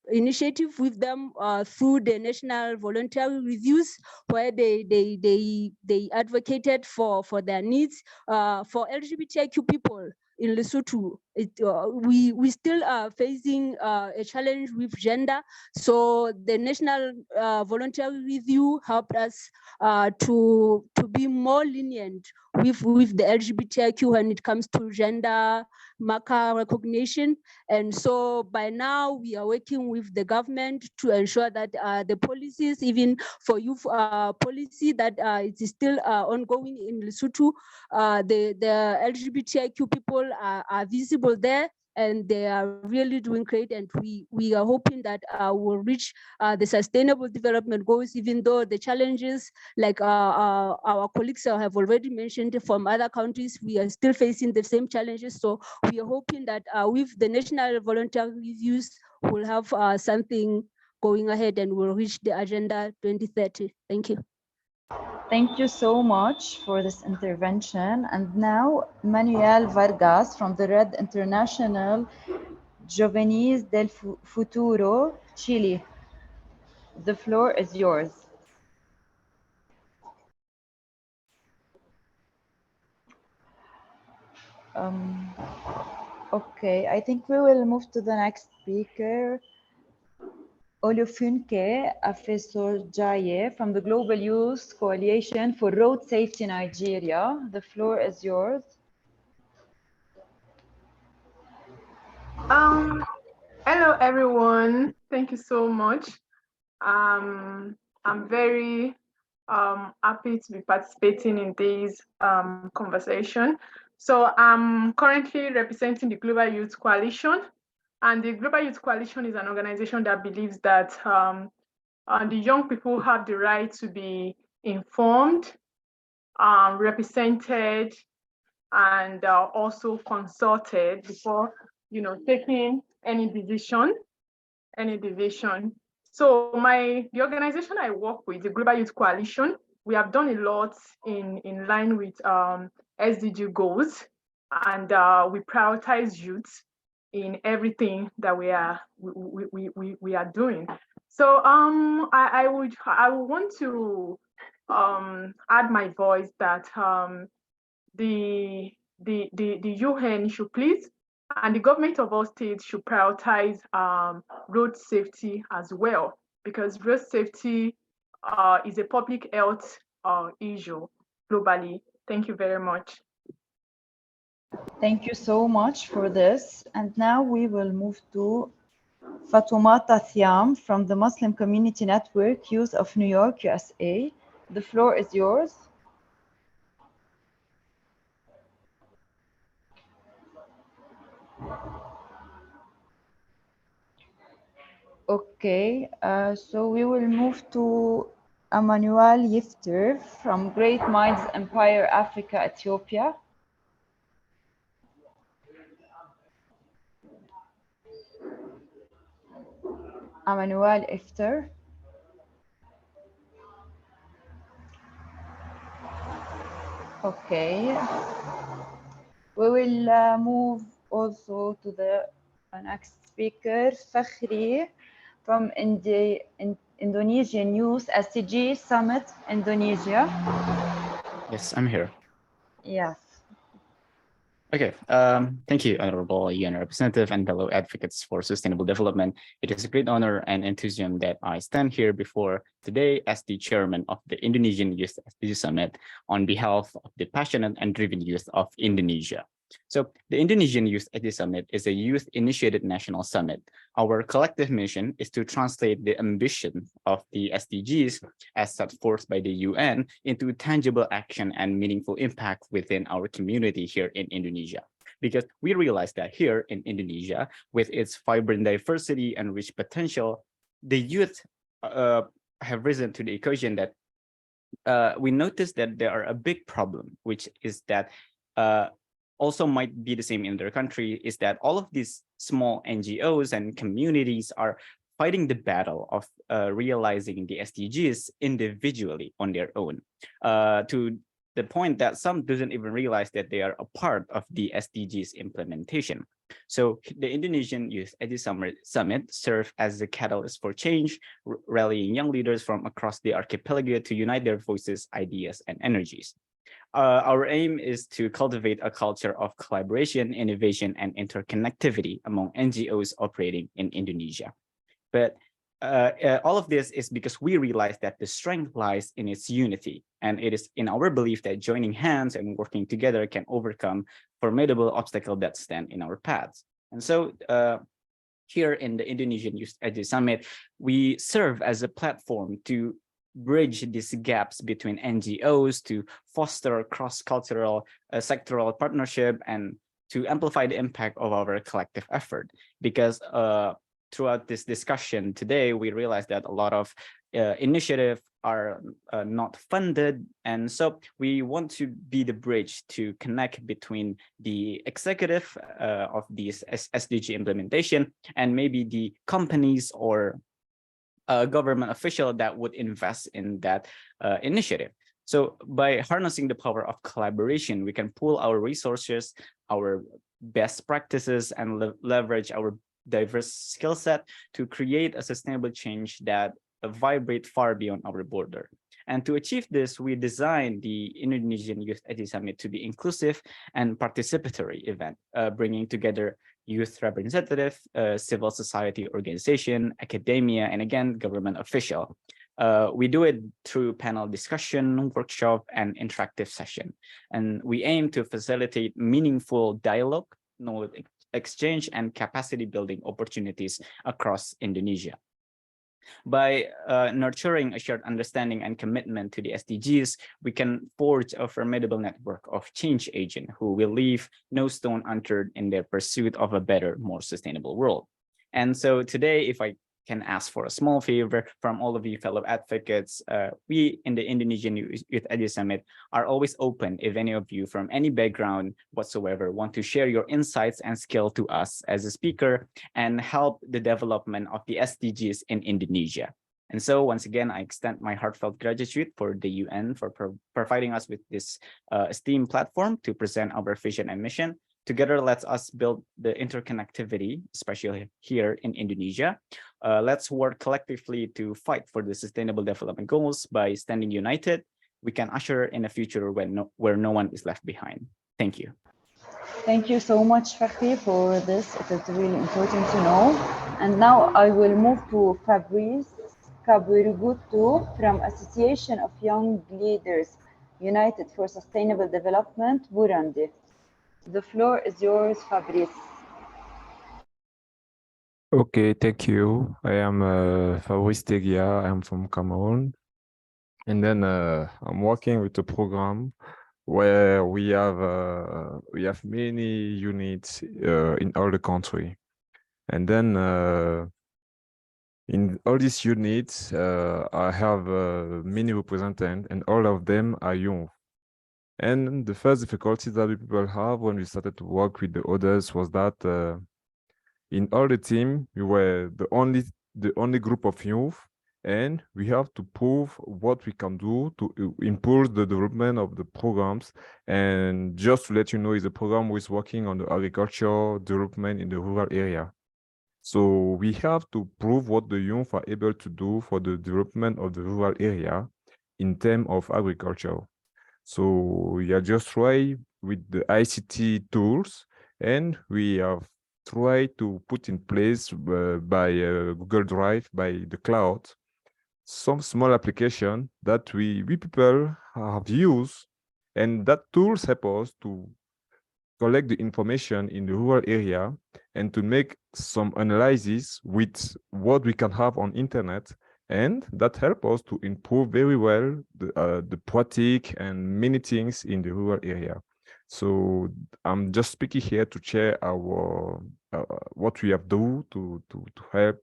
initiative with them through the national voluntary reviews, where they advocated for their needs for LGBTIQ people in Lesotho. We still are facing a challenge with gender. So the national voluntary review helped us to be more lenient with the LGBTIQ when it comes to gender marker recognition. And so by now we are working with the government to ensure that the policies, even for youth policy, that it is still ongoing in Lesotho, the LGBTIQ people are visible there, and they are really doing great. And we are hoping that we'll reach the sustainable development goals, even though the challenges, like our colleagues have already mentioned from other countries, we are still facing the same challenges. So we are hoping that with the national voluntary reviews, we'll have something going ahead and we'll reach the Agenda 2030. Thank you. Thank you so much for this intervention. And now Manuel Vargas from the Red International Jóvenes del Futuro, Chile. The floor is yours. Okay, I think we will move to the next speaker. Olufunke Afesojaye from the Global Youth Coalition for Road Safety Nigeria. The floor is yours. Hello, everyone. Thank you so much. I'm very happy to be participating in this conversation. So I'm currently representing the Global Youth Coalition. And the Global Youth Coalition is an organization that believes that the young people have the right to be informed, represented, and also consulted before, taking any decision. So the organization I work with, the Global Youth Coalition, we have done a lot in line with SDG goals, and we prioritize youth in everything that we are doing. So I would want to add my voice that the UN should please, and the government of all states should prioritize road safety as well, because road safety is a public health issue globally. Thank you very much. Thank you so much for this. And now we will move to Fatoumata Thiam from the Muslim Community Network, Youth of New York, USA. The floor is yours. Okay, so we will move to Emmanuel Yifter from Great Minds Empire Africa, Ethiopia. Emmanuel Yifter. Okay. We will move also to the next speaker, Fakhri from Indonesian Youth SDG Summit, Indonesia. Yes, I'm here. Yes. Okay, thank you, Honorable UN Representative and fellow advocates for sustainable development. It is a great honor and enthusiasm that I stand here before today as the chairman of the Indonesian Youth SDG Summit on behalf of the passionate and driven youth of Indonesia. So the Indonesian Youth SDG Summit is a youth-initiated national summit. Our collective mission is to translate the ambition of the SDGs as set forth by the UN into tangible action and meaningful impact within our community here in Indonesia. Because we realize that here in Indonesia, with its vibrant diversity and rich potential, the youth have risen to the occasion that we notice that there are a big problem, which is that also might be the same in their country, is that all of these small NGOs and communities are fighting the battle of realizing the SDGs individually on their own, to the point that some doesn't even realize that they are a part of the SDGs implementation. So the Indonesian Youth SDG Summit serves as a catalyst for change, rallying young leaders from across the archipelago to unite their voices, ideas, and energies. Our aim is to cultivate a culture of collaboration, innovation, and interconnectivity among NGOs operating in Indonesia. But all of this is because we realize that the strength lies in its unity, and it is in our belief that joining hands and working together can overcome formidable obstacles that stand in our paths. And so here in the Indonesian Youth SDG Summit, we serve as a platform to bridge these gaps between NGOs, to foster cross-cultural sectoral partnership, and to amplify the impact of our collective effort. Because throughout this discussion today, we realized that a lot of initiatives are not funded. And so we want to be the bridge to connect between the executive of these SDG implementation and maybe the companies or government official that would invest in that initiative. So by harnessing the power of collaboration, we can pool our resources, our best practices, and leverage our diverse skill set to create a sustainable change that vibrate far beyond our border. And to achieve this, we designed the Indonesian Youth SDG Summit to be inclusive and participatory event, bringing together youth representative, civil society organization, academia, and again, government official. We do it through panel discussion, workshop, and interactive session. And we aim to facilitate meaningful dialogue, knowledge exchange, and capacity building opportunities across Indonesia. By nurturing a shared understanding and commitment to the SDGs, we can forge a formidable network of change agents who will leave no stone unturned in their pursuit of a better, more sustainable world. And so today, if I can ask for a small favor from all of you fellow advocates, we in the Indonesian Youth SDG Summit are always open if any of you from any background whatsoever want to share your insights and skill to us as a speaker and help the development of the SDGs in Indonesia. And so once again, I extend my heartfelt gratitude for the UN for providing us with this esteemed platform to present our vision and mission. Together, let us build the interconnectivity, especially here in Indonesia. Let's work collectively to fight for the sustainable development goals. By standing united, we can usher in a future where no one is left behind. Thank you. Thank you so much, Fakhi, for this. It is really important to know. And now I will move to Fabrice Kabirigutu from Association of Young Leaders United for Sustainable Development, Burundi. The floor is yours, Fabrice. Okay, thank you. I am Fabrice Tegia. I am from Cameroon. And then I'm working with a program where we have many units in all the country. And then in all these units, I have many representatives, and all of them are young. And the first difficulty that we people have when we started to work with the others was that in all the team, we were the only group of youth, and we have to prove what we can do to improve the development of the programs. And just to let you know, is a program which is working on the agriculture development in the rural area. So we have to prove what the youth are able to do for the development of the rural area in terms of agriculture. So yeah, just try with the ICT tools, and we have tried to put in place by Google Drive, by the cloud, some small application that we people have used, and that tools help us to collect the information in the rural area and to make some analysis with what we can have on internet, and that help us to improve very well the practice and many things in the rural area. So I'm just speaking here to share our what we have done to help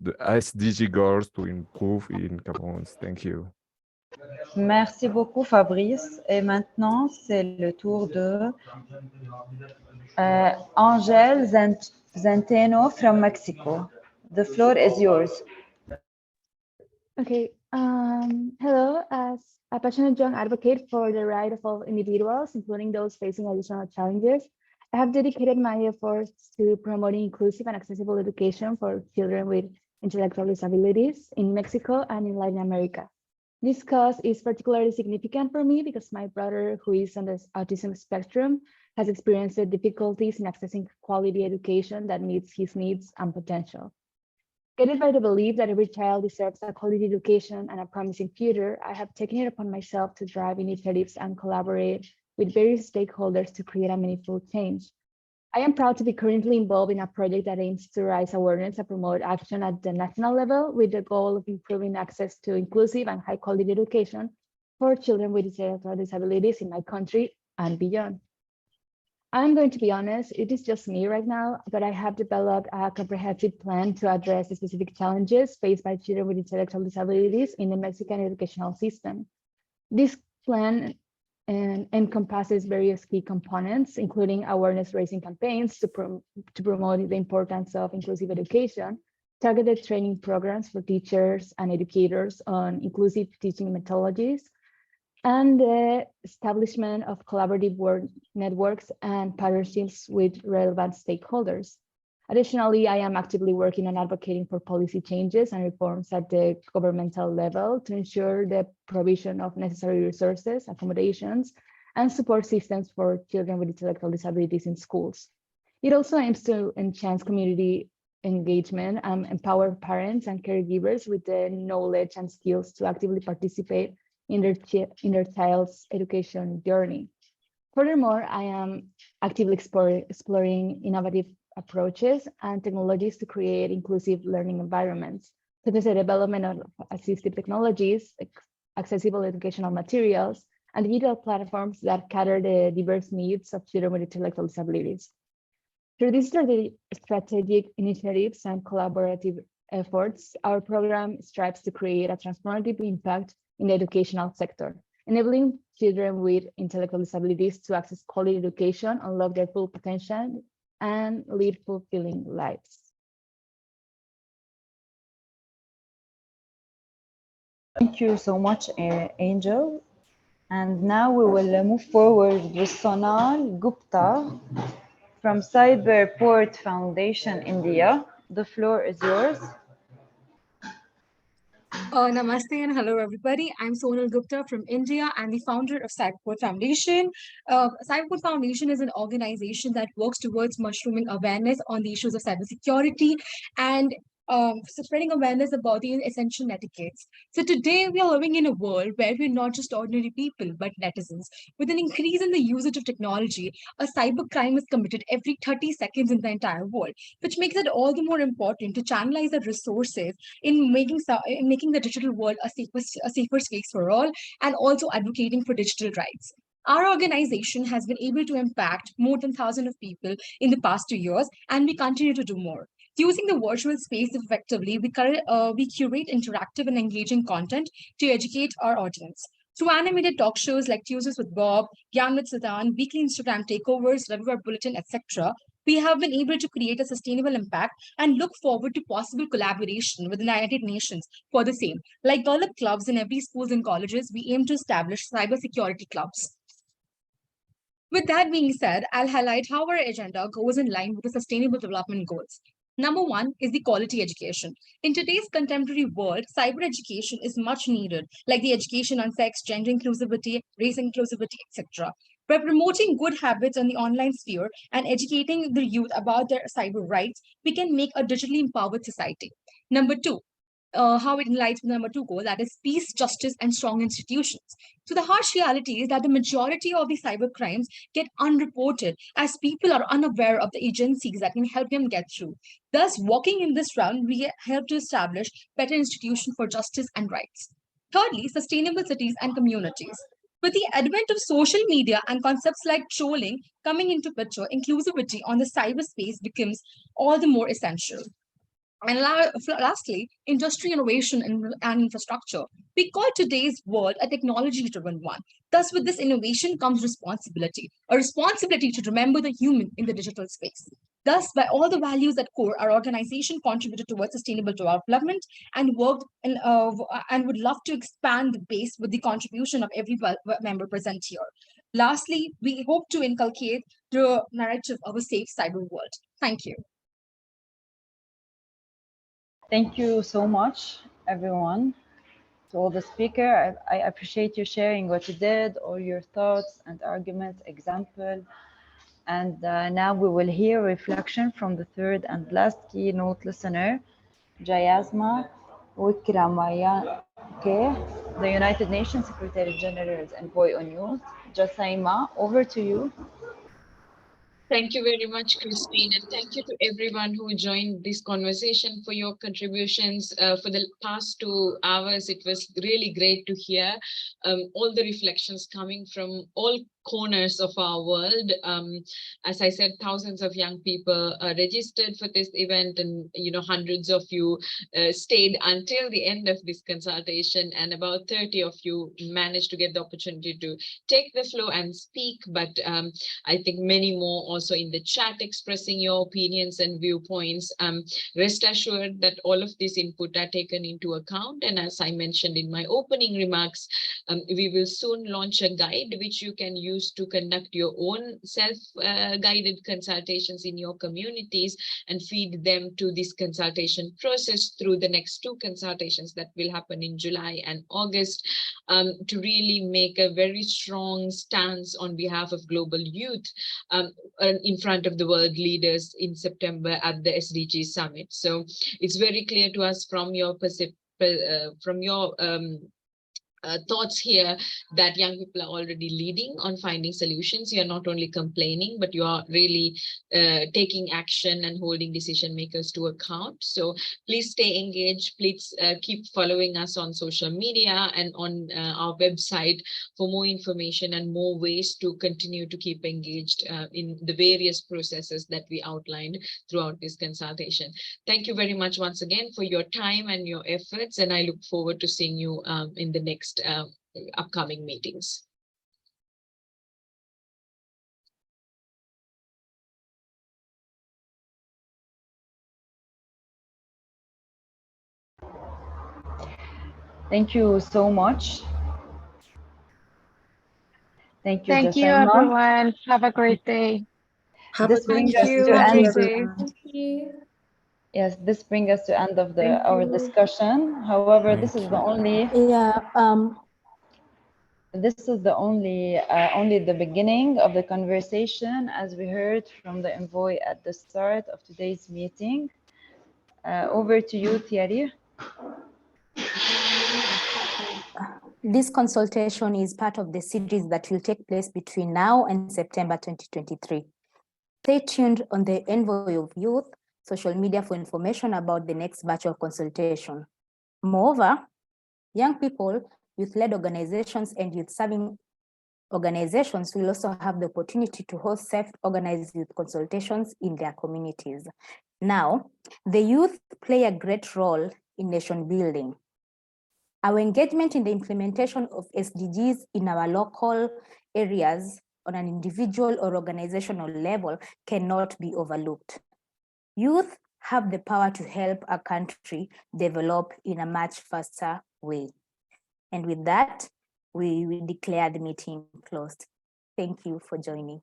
the SDG goals to improve in Cameroon. Thank you. Merci beaucoup, Fabrice. Et maintenant, c'est le tour de Angel Zenteno from Mexico. The floor is yours. Okay. Hello. As a passionate young advocate for the right of all individuals, including those facing additional challenges, I have dedicated my efforts to promoting inclusive and accessible education for children with intellectual disabilities in Mexico and in Latin America. This cause is particularly significant for me because my brother, who is on the autism spectrum, has experienced difficulties in accessing quality education that meets his needs and potential. Guided by the belief that every child deserves a quality education and a promising future, I have taken it upon myself to drive initiatives and collaborate with various stakeholders to create a meaningful change. I am proud to be currently involved in a project that aims to raise awareness and promote action at the national level with the goal of improving access to inclusive and high quality education for children with intellectual disabilities in my country and beyond. I'm going to be honest, it is just me right now, but I have developed a comprehensive plan to address the specific challenges faced by children with intellectual disabilities in the Mexican educational system. This plan encompasses various key components, including awareness-raising campaigns to promote the importance of inclusive education, targeted training programs for teachers and educators on inclusive teaching methodologies, and the establishment of collaborative work networks and partnerships with relevant stakeholders. Additionally, I am actively working on advocating for policy changes and reforms at the governmental level to ensure the provision of necessary resources, accommodations, and support systems for children with intellectual disabilities in schools. It also aims to enhance community engagement and empower parents and caregivers with the knowledge and skills to actively participate in their child's education journey. Furthermore, I am actively exploring innovative approaches and technologies to create inclusive learning environments, such as the development of assistive technologies, accessible educational materials, and digital platforms that cater the diverse needs of children with intellectual disabilities. Through these strategic initiatives and collaborative efforts, our program strives to create a transformative impact in the educational sector, enabling children with intellectual disabilities to access quality education, unlock their full potential, and lead fulfilling lives. Thank you so much, Angel. And now we will move forward with Sonal Gupta from Cyberport Foundation, India. The floor is yours. Namaste and hello everybody. I'm Sonal Gupta from India. I'm the founder of Cyberport Foundation. Cyberport Foundation is an organization that works towards mushrooming awareness on the issues of cybersecurity and spreading awareness about the essential etiquettes. So today we are living in a world where we're not just ordinary people, but netizens. With an increase in the usage of technology, a cyber crime is committed every 30 seconds in the entire world, which makes it all the more important to channelize the resources in making the digital world a safer space for all, and also advocating for digital rights. Our organization has been able to impact more than 1,000 of people in the past 2 years, and we continue to do more. Using the virtual space effectively, we curate interactive and engaging content to educate our audience. Through animated talk shows like Tuesdays with Bob, Gyan with Siddhan, weekly Instagram takeovers, Ravivar Bulletin, etc., we have been able to create a sustainable impact and look forward to possible collaboration with the United Nations for the same. Like Gallup clubs in every schools and colleges, we aim to establish cybersecurity clubs. With that being said, I'll highlight how our agenda goes in line with the Sustainable Development Goals. Number one is the quality education. In today's contemporary world, cyber education is much needed, like the education on sex, gender inclusivity, race inclusivity, etc. By promoting good habits on the online sphere and educating the youth about their cyber rights, we can make a digitally empowered society. Number two, how it aligns with number two goal, that is peace, justice, and strong institutions. So the harsh reality is that the majority of these cyber crimes get unreported as people are unaware of the agencies that can help them get through. Thus, walking in this round, we help to establish better institutions for justice and rights. Thirdly, sustainable cities and communities. With the advent of social media and concepts like trolling coming into picture, inclusivity on the cyberspace becomes all the more essential. And lastly, industry innovation and infrastructure. We call today's world a technology-driven one. Thus, with this innovation comes responsibility, a responsibility to remember the human in the digital space. Thus, by all the values at core, our organization contributed towards sustainable development and worked and would love to expand the base with the contribution of every member present here. Lastly, we hope to inculcate the narrative of a safe cyber world. Thank you. Thank you so much, everyone. To all the speakers, I appreciate you sharing what you did, all your thoughts and arguments, example. And now we will hear reflection from the third and last keynote listener, Jayasma Wikramayake, the United Nations Secretary General's Envoy on Youth. Jasaima, over to you. Thank you very much, Christine, and thank you to everyone who joined this conversation for your contributions. For the past 2 hours, it was really great to hear all the reflections coming from all corners of our world. As I said, thousands of young people registered for this event, and hundreds of you stayed until the end of this consultation, and about 30 of you managed to get the opportunity to take the floor and speak. But I think many more also in the chat expressing your opinions and viewpoints. Rest assured that all of this input are taken into account, and as I mentioned in my opening remarks, we will soon launch a guide which you can use to conduct your own self-guided consultations in your communities and feed them to this consultation process through the next 2 consultations that will happen in July and August, to really make a very strong stance on behalf of global youth in front of the world leaders in September at the SDG Summit. So it's very clear to us from your thoughts here that young people are already leading on finding solutions. You're not only complaining, but you are really taking action and holding decision makers to account. So please stay engaged. Please keep following us on social media and on our website for more information and more ways to continue to keep engaged in the various processes that we outlined throughout this consultation. Thank you very much once again for your time and your efforts, and I look forward to seeing you in the next upcoming meetings. Thank you so much. Thank you, Thank you, Jasaima. everyone. Have a great day. This brings us to end. Yes, this brings us to end of our discussion. However, this is the only. This is the only the beginning of the conversation, as we heard from the envoy at the start of today's meeting. Over to you, Thierry. This consultation is part of the series that will take place between now and September 2023. Stay tuned on the Envoy of Youth social media for information about the next virtual consultation. Moreover, young people, youth-led organizations and youth-serving organizations will also have the opportunity to host self-organized youth consultations in their communities. Now, the youth play a great role in nation building. Our engagement in the implementation of SDGs in our local areas on an individual or organizational level cannot be overlooked. Youth have the power to help a country develop in a much faster way. And with that, we declare the meeting closed. Thank you for joining.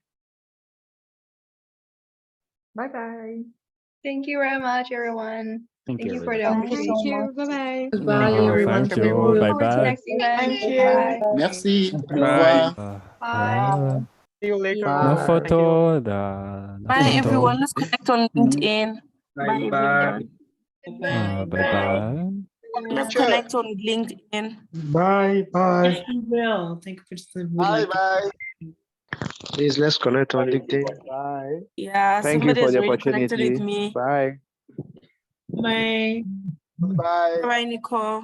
Bye-bye. Thank you very much, everyone. Thank you for the opportunity. Thank you. Bye-bye. Bye, everyone. Thank you. Look forward to Bye-bye. next event. Thank you. Bye. Merci. Au Bye. revoir. Bye. See you later. Na photo, Bye, everyone. Let's connect on LinkedIn. Bye, everyone. bye-bye. Let's connect on LinkedIn. Bye. Bye. Well, thank you for Bye bye. Please let's connect on LinkedIn. Bye. Yeah, Thank you somebody for is the already connected with opportunity. me. Bye. Bye. Bye. Bye, Nicole.